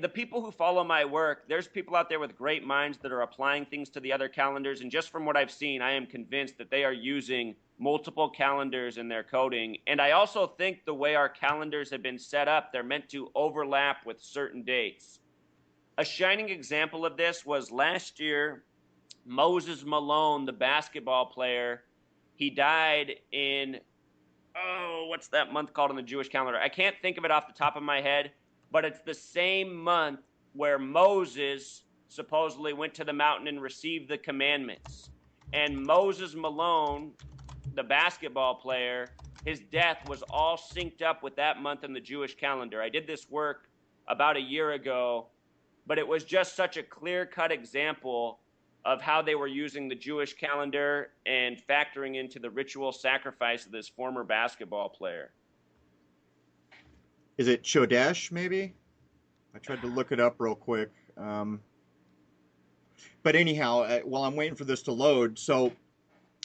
S2: The people who follow my work, there's people out there with great minds that are applying things to the other calendars, and just from what I've seen, I am convinced that they are using multiple calendars in their coding. And I also think the way our calendars have been set up, they're meant to overlap with certain dates. A shining example of this was last year, Moses Malone, the basketball player, he died in, what's that month called on the Jewish calendar? I can't think of it off the top of my head, but it's the same month where Moses supposedly went to the mountain and received the commandments. And Moses Malone, the basketball player, his death was all synced up with that month in the Jewish calendar. I did this work about a year ago, but it was just such a clear-cut example of how they were using the Jewish calendar and factoring into the ritual sacrifice of this former basketball player.
S1: is it Chodesh, maybe? I tried to look it up real quick. But anyhow, while I'm waiting for this to load, so,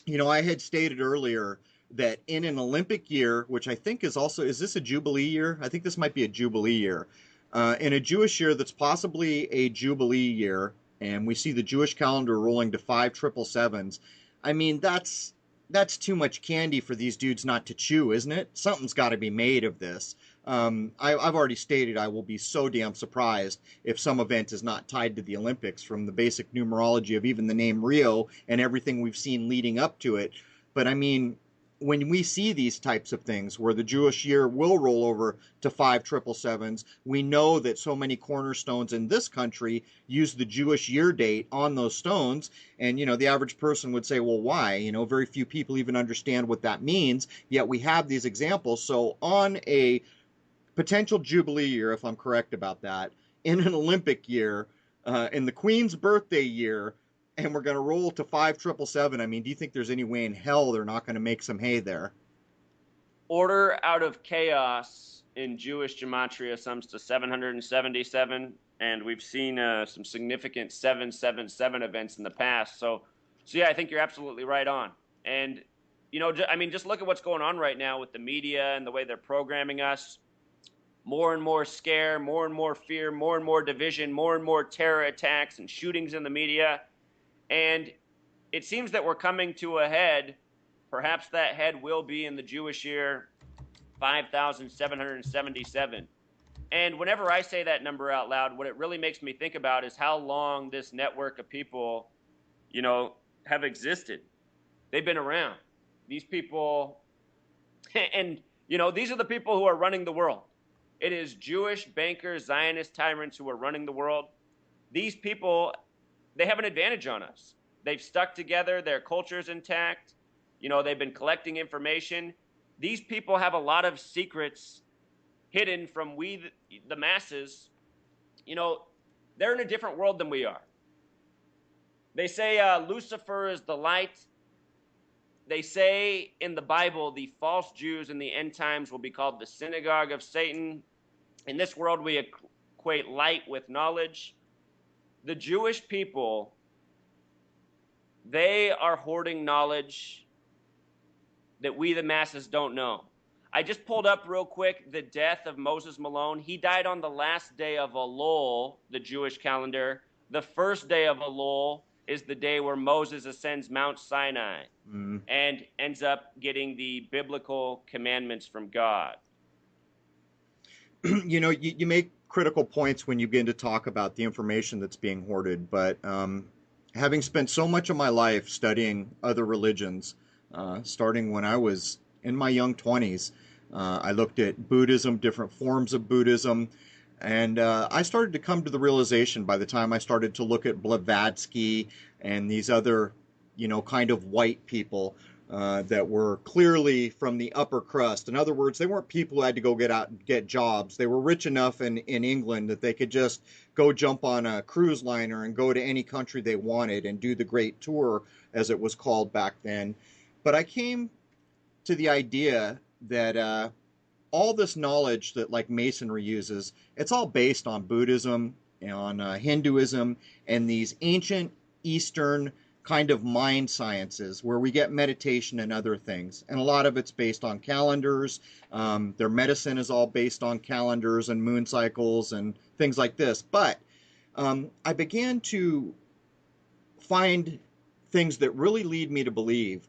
S1: I had stated earlier that in an Olympic year, which I think is also, is this a Jubilee year? I think this might be a Jubilee year. In a Jewish year that's possibly a Jubilee year, and we see the Jewish calendar rolling to 5 777s, I mean, that's too much candy for these dudes not to chew, isn't it? Something's got to be made of this. I've already stated I will be so damn surprised if some event is not tied to the Olympics from the basic numerology of even the name Rio and everything we've seen leading up to it. But I mean, when we see these types of things where the Jewish year will roll over to 5 777s, we know that so many cornerstones in this country use the Jewish year date on those stones. And, the average person would say, well, why? Very few people even understand what that means. Yet we have these examples. So on a potential Jubilee year, if I'm correct about that, in an Olympic year, in the Queen's birthday year, and we're going to roll to 5 777, I mean, do you think there's any way in hell they're not going to make some hay there?
S2: Order out of chaos in Jewish Gematria sums to 777, and we've seen some significant 777 events in the past. So yeah, I think you're absolutely right on. And, just look at what's going on right now with the media and the way they're programming us. More and more scare, more and more fear, more and more division, more and more terror attacks and shootings in the media. And it seems that we're coming to a head. Perhaps that head will be in the Jewish year 5,777. And whenever I say that number out loud, what it really makes me think about is how long this network of people, have existed. They've been around. These people, and, these are the people who are running the world. It is Jewish bankers, Zionist tyrants who are running the world. These people, they have an advantage on us. They've stuck together. Their culture's intact. They've been collecting information. These people have a lot of secrets hidden from we, the masses. They're in a different world than we are. They say Lucifer is the light. They say in the Bible, the false Jews in the end times will be called the synagogue of Satan. In this world, we equate light with knowledge. The Jewish people, they are hoarding knowledge that we, the masses, don't know. I just pulled up real quick the death of Moses Malone. He died on the last day of Elul, the Jewish calendar. The first day of Elul is the day where Moses ascends Mount Sinai and ends up getting the biblical commandments from God.
S1: You make critical points when you begin to talk about the information that's being hoarded, but having spent so much of my life studying other religions, starting when I was in my young 20s, I looked at Buddhism, different forms of Buddhism, and I started to come to the realization by the time I started to look at Blavatsky and these other, kind of white people that were clearly from the upper crust. In other words, they weren't people who had to go get out and get jobs. They were rich enough in England that they could just go jump on a cruise liner and go to any country they wanted and do the Great Tour, as it was called back then. But I came to the idea that all this knowledge that like Masonry uses, it's all based on Buddhism, on Hinduism, and these ancient Eastern kind of mind sciences where we get meditation and other things. And a lot of it's based on calendars. Their medicine is all based on calendars and moon cycles and things like this. But I began to find things that really lead me to believe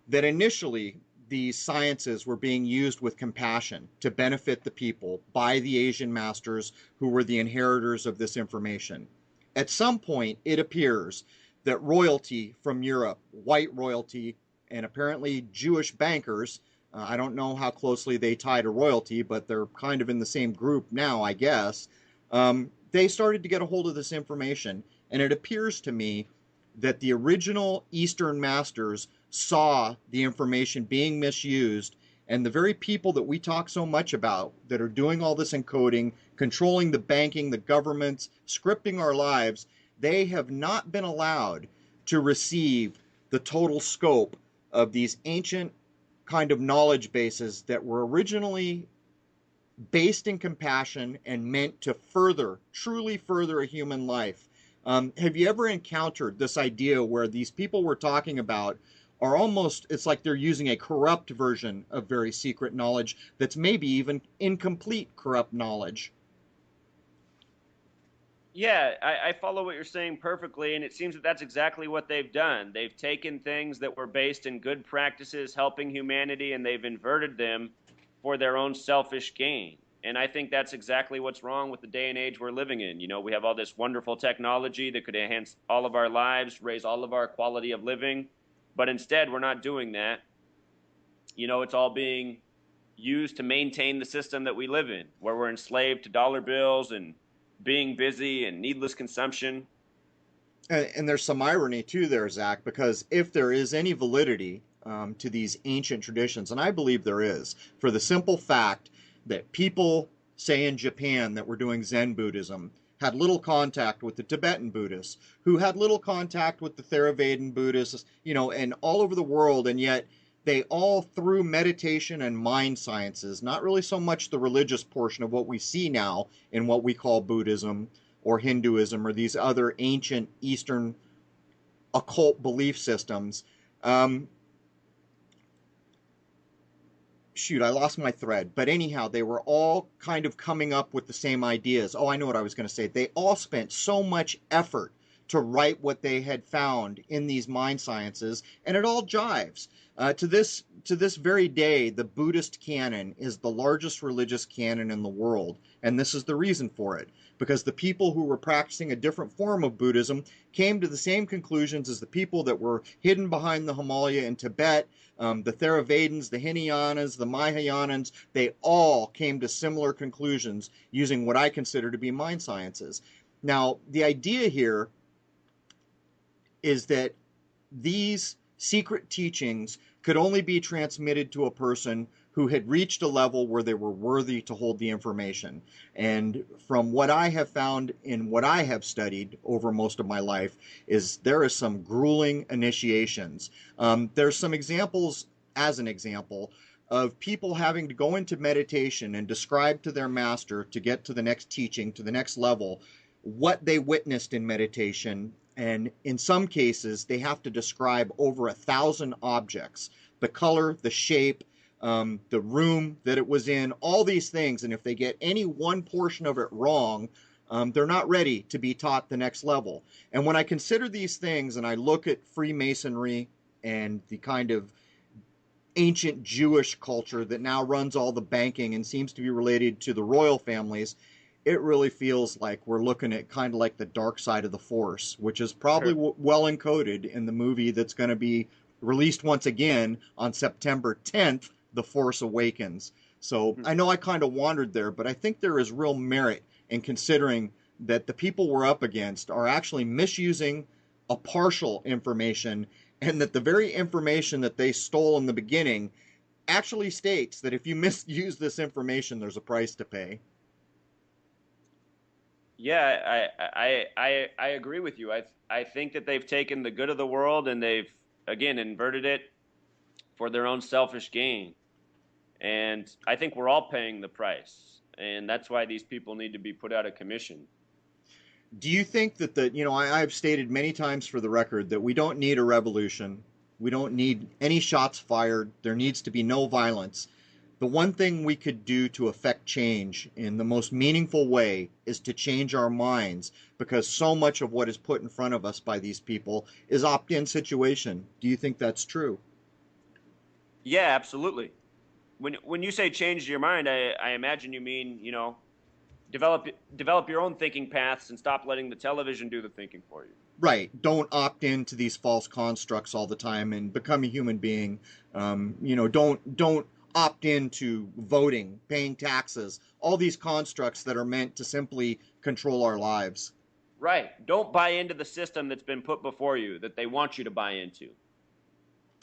S1: that initially these sciences were being used with compassion to benefit the people by the Asian masters who were the inheritors of this information. At some point, it appears that royalty from Europe, white royalty, and apparently Jewish bankers, I don't know how closely they tie to royalty, but they're kind of in the same group now, I guess, they started to get a hold of this information. And it appears to me that the original Eastern masters saw the information being misused, and the very people that we talk so much about that are doing all this encoding, controlling the banking, the governments, scripting our lives, they have not been allowed to receive the total scope of these ancient kind of knowledge bases that were originally based in compassion and meant to truly further a human life. Have you ever encountered this idea where these people we're talking about are almost, it's like they're using a corrupt version of very secret knowledge that's maybe even incomplete corrupt knowledge?
S2: Yeah, I follow what you're saying perfectly, and it seems that that's exactly what they've done. They've taken things that were based in good practices, helping humanity, and they've inverted them for their own selfish gain. And I think that's exactly what's wrong with the day and age we're living in. You know, we have all this wonderful technology that could enhance all of our lives, raise all of our quality of living, but instead we're not doing that. You know, it's all being used to maintain the system that we live in, where we're enslaved to dollar bills and being busy and needless consumption.
S1: And there's some irony too there, Zach, because if there is any validity to these ancient traditions, and I believe there is, for the simple fact that people, say in Japan, that were doing Zen Buddhism, had little contact with the Tibetan Buddhists, who had little contact with the Theravada Buddhists, you know, and all over the world, and yet they all, through meditation and mind sciences, not really so much the religious portion of what we see now in what we call Buddhism or Hinduism or these other ancient Eastern occult belief systems. Shoot, I lost my thread. But anyhow, they were all kind of coming up with the same ideas. Oh, I know what I was going to say. They all spent so much effort to write what they had found in these mind sciences, and it all jives. To this very day, the Buddhist canon is the largest religious canon in the world, and this is the reason for it, because the people who were practicing a different form of Buddhism came to the same conclusions as the people that were hidden behind the Himalaya in Tibet, the Theravadins, the Hinayanas, the Mahayanans. They all came to similar conclusions using what I consider to be mind sciences. Now, the idea here is that these secret teachings could only be transmitted to a person who had reached a level where they were worthy to hold the information. And from what I have found in what I have studied over most of my life is there is some grueling initiations. There's some examples, as an example, of people having to go into meditation and describe to their master to get to the next teaching, to the next level, what they witnessed in meditation. And in some cases, they have to describe over 1,000 objects, the color, the shape, the room that it was in, all these things. And if they get any one portion of it wrong, they're not ready to be taught the next level. And when I consider these things and I look at Freemasonry and the kind of ancient Jewish culture that now runs all the banking and seems to be related to the royal families, it really feels like we're looking at kind of like the dark side of the Force, which is probably well encoded in the movie that's going to be released once again on September 10th, The Force Awakens. So I know I kind of wandered there, but I think there is real merit in considering that the people we're up against are actually misusing a partial information, and that the very information that they stole in the beginning actually states that if you misuse this information, there's a price to pay.
S2: Yeah, I agree with you. I think that they've taken the good of the world and they've, again, inverted it for their own selfish gain. And I think we're all paying the price. And that's why these people need to be put out of commission.
S1: Do you think that I've stated many times for the record that we don't need a revolution. We don't need any shots fired. There needs to be no violence. The one thing we could do to affect change in the most meaningful way is to change our minds, because so much of what is put in front of us by these people is opt-in situation. Do you think that's true?
S2: Yeah, absolutely. When you say change your mind, I imagine you mean, develop your own thinking paths and stop letting the television do the thinking for you.
S1: Right. Don't opt into these false constructs all the time and become a human being. Don't opt into voting, paying taxes, all these constructs that are meant to simply control our lives.
S2: Right. Don't buy into the system that's been put before you, that they want you to buy into.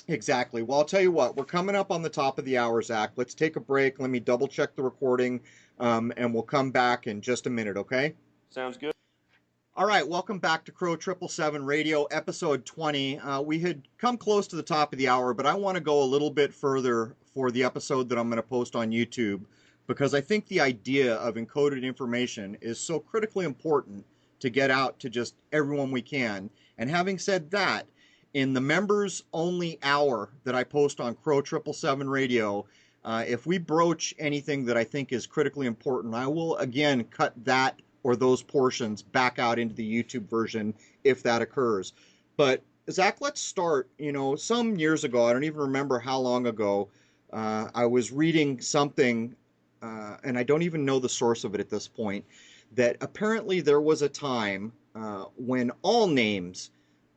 S1: Exactly. Well, I'll tell you what, we're coming up on the top of the hour, Zach. Let's take a break. Let me double check the recording, and we'll come back in just a minute, okay?
S2: Sounds good.
S1: All right, welcome back to Crow 777 Radio, episode 20. We had come close to the top of the hour, but I want to go a little bit further for the episode that I'm going to post on YouTube because I think the idea of encoded information is so critically important to get out to just everyone we can. And having said that, in the members only hour that I post on Crow 777 Radio, if we broach anything that I think is critically important, I will again cut that or those portions back out into the YouTube version if that occurs. But Zach, let's start. You know, some years ago, I don't even remember how long ago, I was reading something, and I don't even know the source of it at this point, that apparently there was a time when all names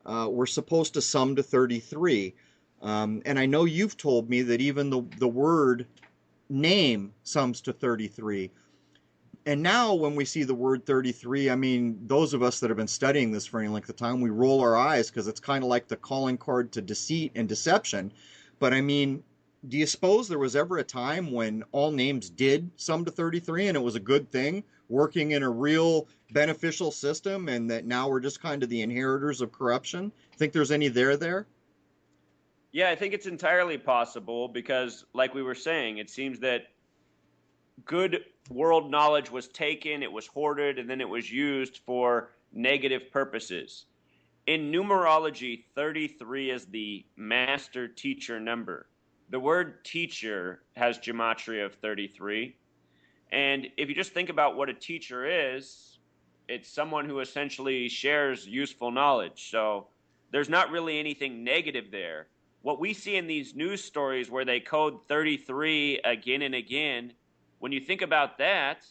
S1: were supposed to sum to 33. And I know you've told me that even the word name sums to 33. And now when we see the word 33, I mean, those of us that have been studying this for any length of time, we roll our eyes because it's kind of like the calling card to deceit and deception. But I mean, do you suppose there was ever a time when all names did sum to 33 and it was a good thing, working in a real beneficial system, and that now we're just kind of the inheritors of corruption? Think there's any there?
S2: Yeah, I think it's entirely possible because, like we were saying, it seems that good world knowledge was taken, it was hoarded, and then it was used for negative purposes. In numerology, 33 is the master teacher number. The word teacher has gematria of 33. And if you just think about what a teacher is, it's someone who essentially shares useful knowledge. So there's not really anything negative there. What we see in these news stories where they code 33 again and again, when you think about that,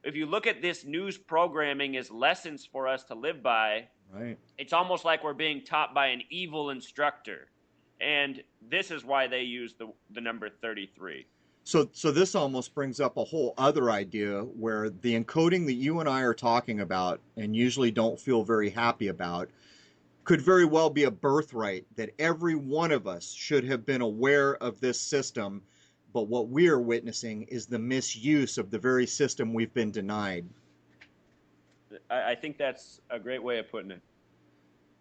S2: if you look at this news programming as lessons for us to live by,
S1: right,
S2: it's almost like we're being taught by an evil instructor. And this is why they use the number 33.
S1: So this almost brings up a whole other idea where the encoding that you and I are talking about and usually don't feel very happy about could very well be a birthright, that every one of us should have been aware of this system, but what we are witnessing is the misuse of the very system we've been denied.
S2: I think that's a great way of putting it.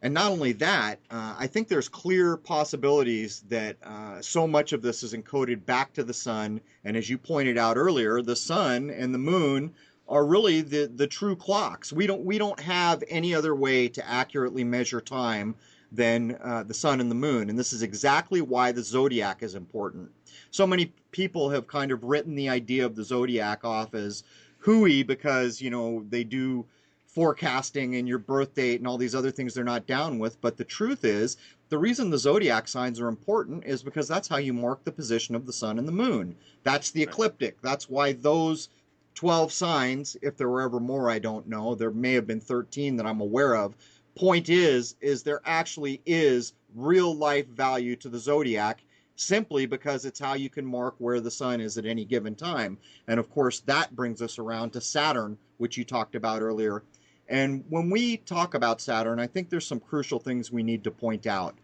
S1: And not only that, I think there's clear possibilities that so much of this is encoded back to the sun. And as you pointed out earlier, the sun and the moon are really the true clocks. We don't have any other way to accurately measure time than the sun and the moon. And this is exactly why the zodiac is important. So many people have kind of written the idea of the zodiac off as hooey because, you know, they do forecasting and your birth date and all these other things they're not down with. But the truth is, the reason the zodiac signs are important is because that's how you mark the position of the sun and the moon. That's the ecliptic. That's why those 12 signs, if there were ever more, I don't know. There may have been 13 that I'm aware of. Point is there actually is real life value to the zodiac, simply because it's how you can mark where the sun is at any given time. And of course, that brings us around to Saturn, which you talked about earlier. And when we talk about Saturn, I think there's some crucial things we need to point out.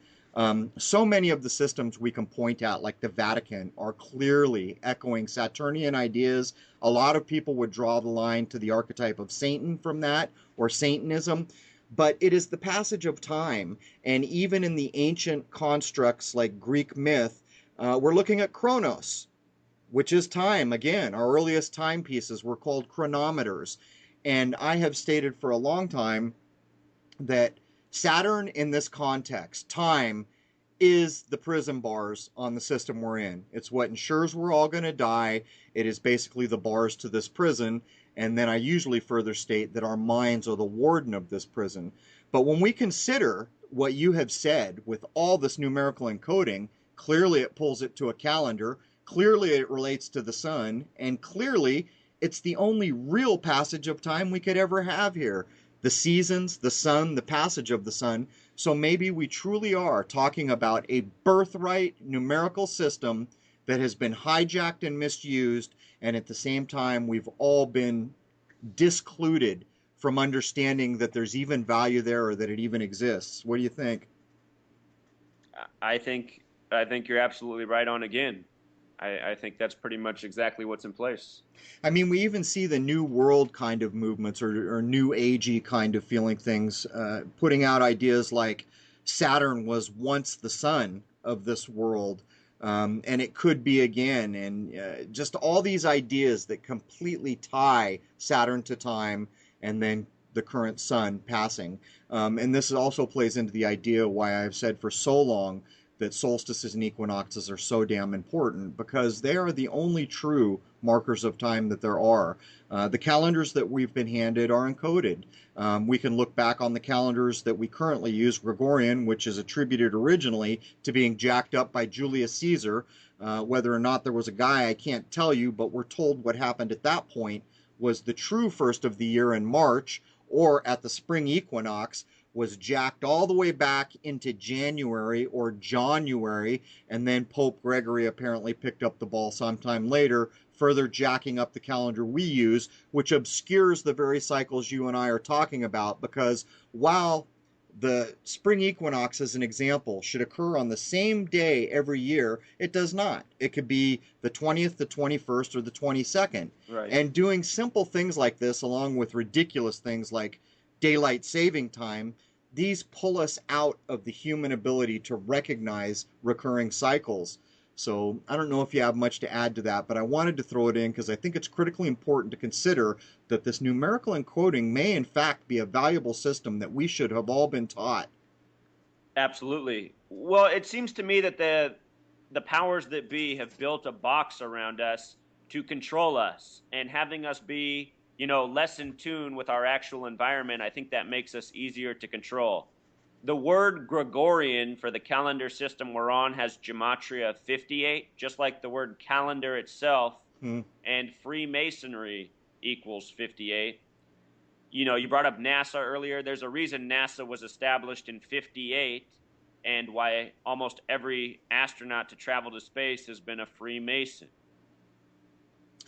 S1: So many of the systems we can point out, like the Vatican, are clearly echoing Saturnian ideas. A lot of people would draw the line to the archetype of Satan from that, or Satanism. But it is the passage of time. And even in the ancient constructs like Greek myth, we're looking at Chronos, which is time. Again, our earliest timepieces were called chronometers. And I have stated for a long time that Saturn in this context, time, is the prison bars on the system we're in. It's what ensures we're all going to die. It is basically the bars to this prison. And then I usually further state that our minds are the warden of this prison. But when we consider what you have said with all this numerical encoding, clearly it pulls it to a calendar, clearly it relates to the sun, and clearly it's the only real passage of time we could ever have here. The seasons, the sun, the passage of the sun. So maybe we truly are talking about a birthright numerical system that has been hijacked and misused, and at the same time we've all been discluded from understanding that there's even value there or that it even exists. What do you think?
S2: I think you're absolutely right on again. I think that's pretty much exactly what's in place.
S1: I mean, we even see the new world kind of movements or new agey kind of feeling things, putting out ideas like Saturn was once the sun of this world. And it could be again. And just all these ideas that completely tie Saturn to time and then the current sun passing. And this also plays into the idea why I've said for so long that solstices and equinoxes are so damn important, because they are the only true markers of time that there are. The calendars that we've been handed are encoded. We can look back on the calendars that we currently use, Gregorian, which is attributed originally to being jacked up by Julius Caesar. Whether or not there was a guy, I can't tell you, but we're told what happened at that point was the true first of the year in March, or at the spring equinox, was jacked all the way back into January or January, and then Pope Gregory apparently picked up the ball sometime later, further jacking up the calendar we use, which obscures the very cycles you and I are talking about, because while the spring equinox, as an example, should occur on the same day every year, it does not. It could be the 20th, the 21st, or the 22nd.
S2: Right.
S1: And doing simple things like this, along with ridiculous things like daylight saving time, these pull us out of the human ability to recognize recurring cycles. So I don't know if you have much to add to that, but I wanted to throw it in because I think it's critically important to consider that this numerical encoding may in fact be a valuable system that we should have all been taught.
S2: Absolutely. Well, it seems to me that the powers that be have built a box around us to control us, and having us be, less in tune with our actual environment, I think that makes us easier to control. The word Gregorian for the calendar system we're on has Gematria 58, just like the word calendar itself, and Freemasonry equals 58. You brought up NASA earlier. There's a reason NASA was established in 58, and why almost every astronaut to travel to space has been a Freemason.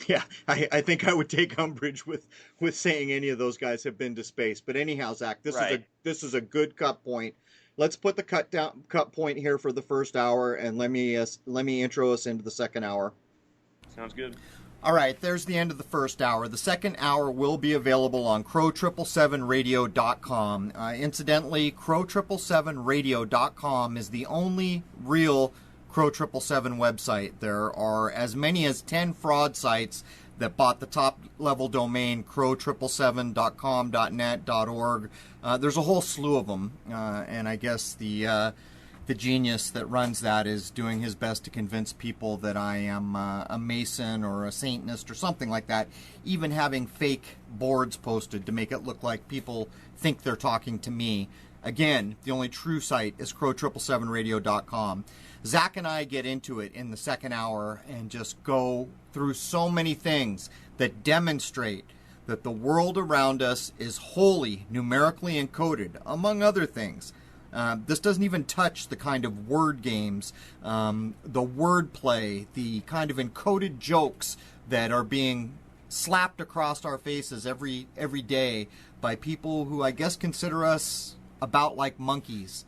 S1: Yeah, I think I would take umbrage with saying any of those guys have been to space. But anyhow, Zach, this is a good cut point. Let's put the cut point here for the first hour, and let me intro us into the second hour.
S2: Sounds good.
S1: All right, there's the end of the first hour. The second hour will be available on crow777radio.com. Incidentally, crow777radio.com is the only real Crow 777 website. There are as many as 10 fraud sites that bought the top level domain crow777.com.net, .org. There's a whole slew of them, and I guess the genius that runs that is doing his best to convince people that I am a Mason or a Satanist or something like that, even having fake boards posted to make it look like people think they're talking to me. Again, the only true site is crow777radio.com. Zach and I get into it in the second hour and just go through so many things that demonstrate that the world around us is wholly numerically encoded, among other things. This doesn't even touch the kind of word games, the word play, the kind of encoded jokes that are being slapped across our faces every day by people who I guess consider us about like monkeys,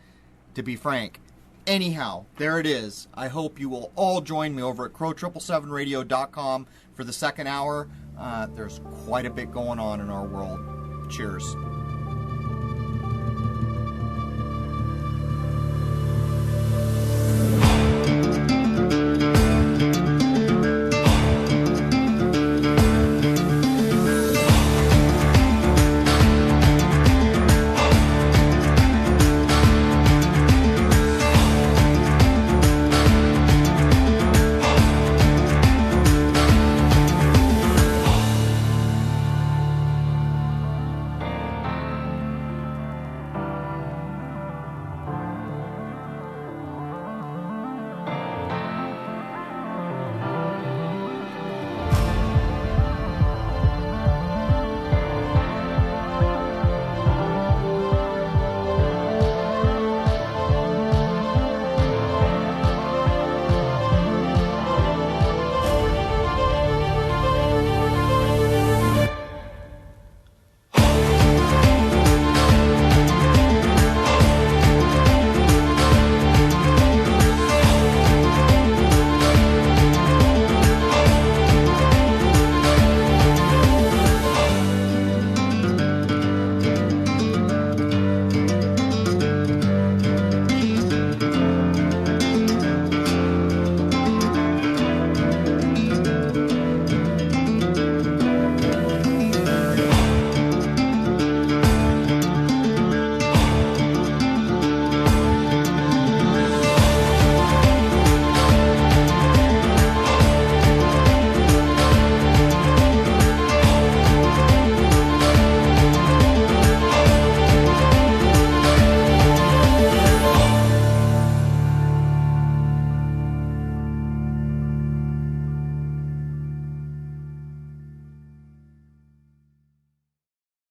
S1: to be frank. Anyhow, there it is. I hope you will all join me over at crow777radio.com for the second hour. There's quite a bit going on in our world. Cheers.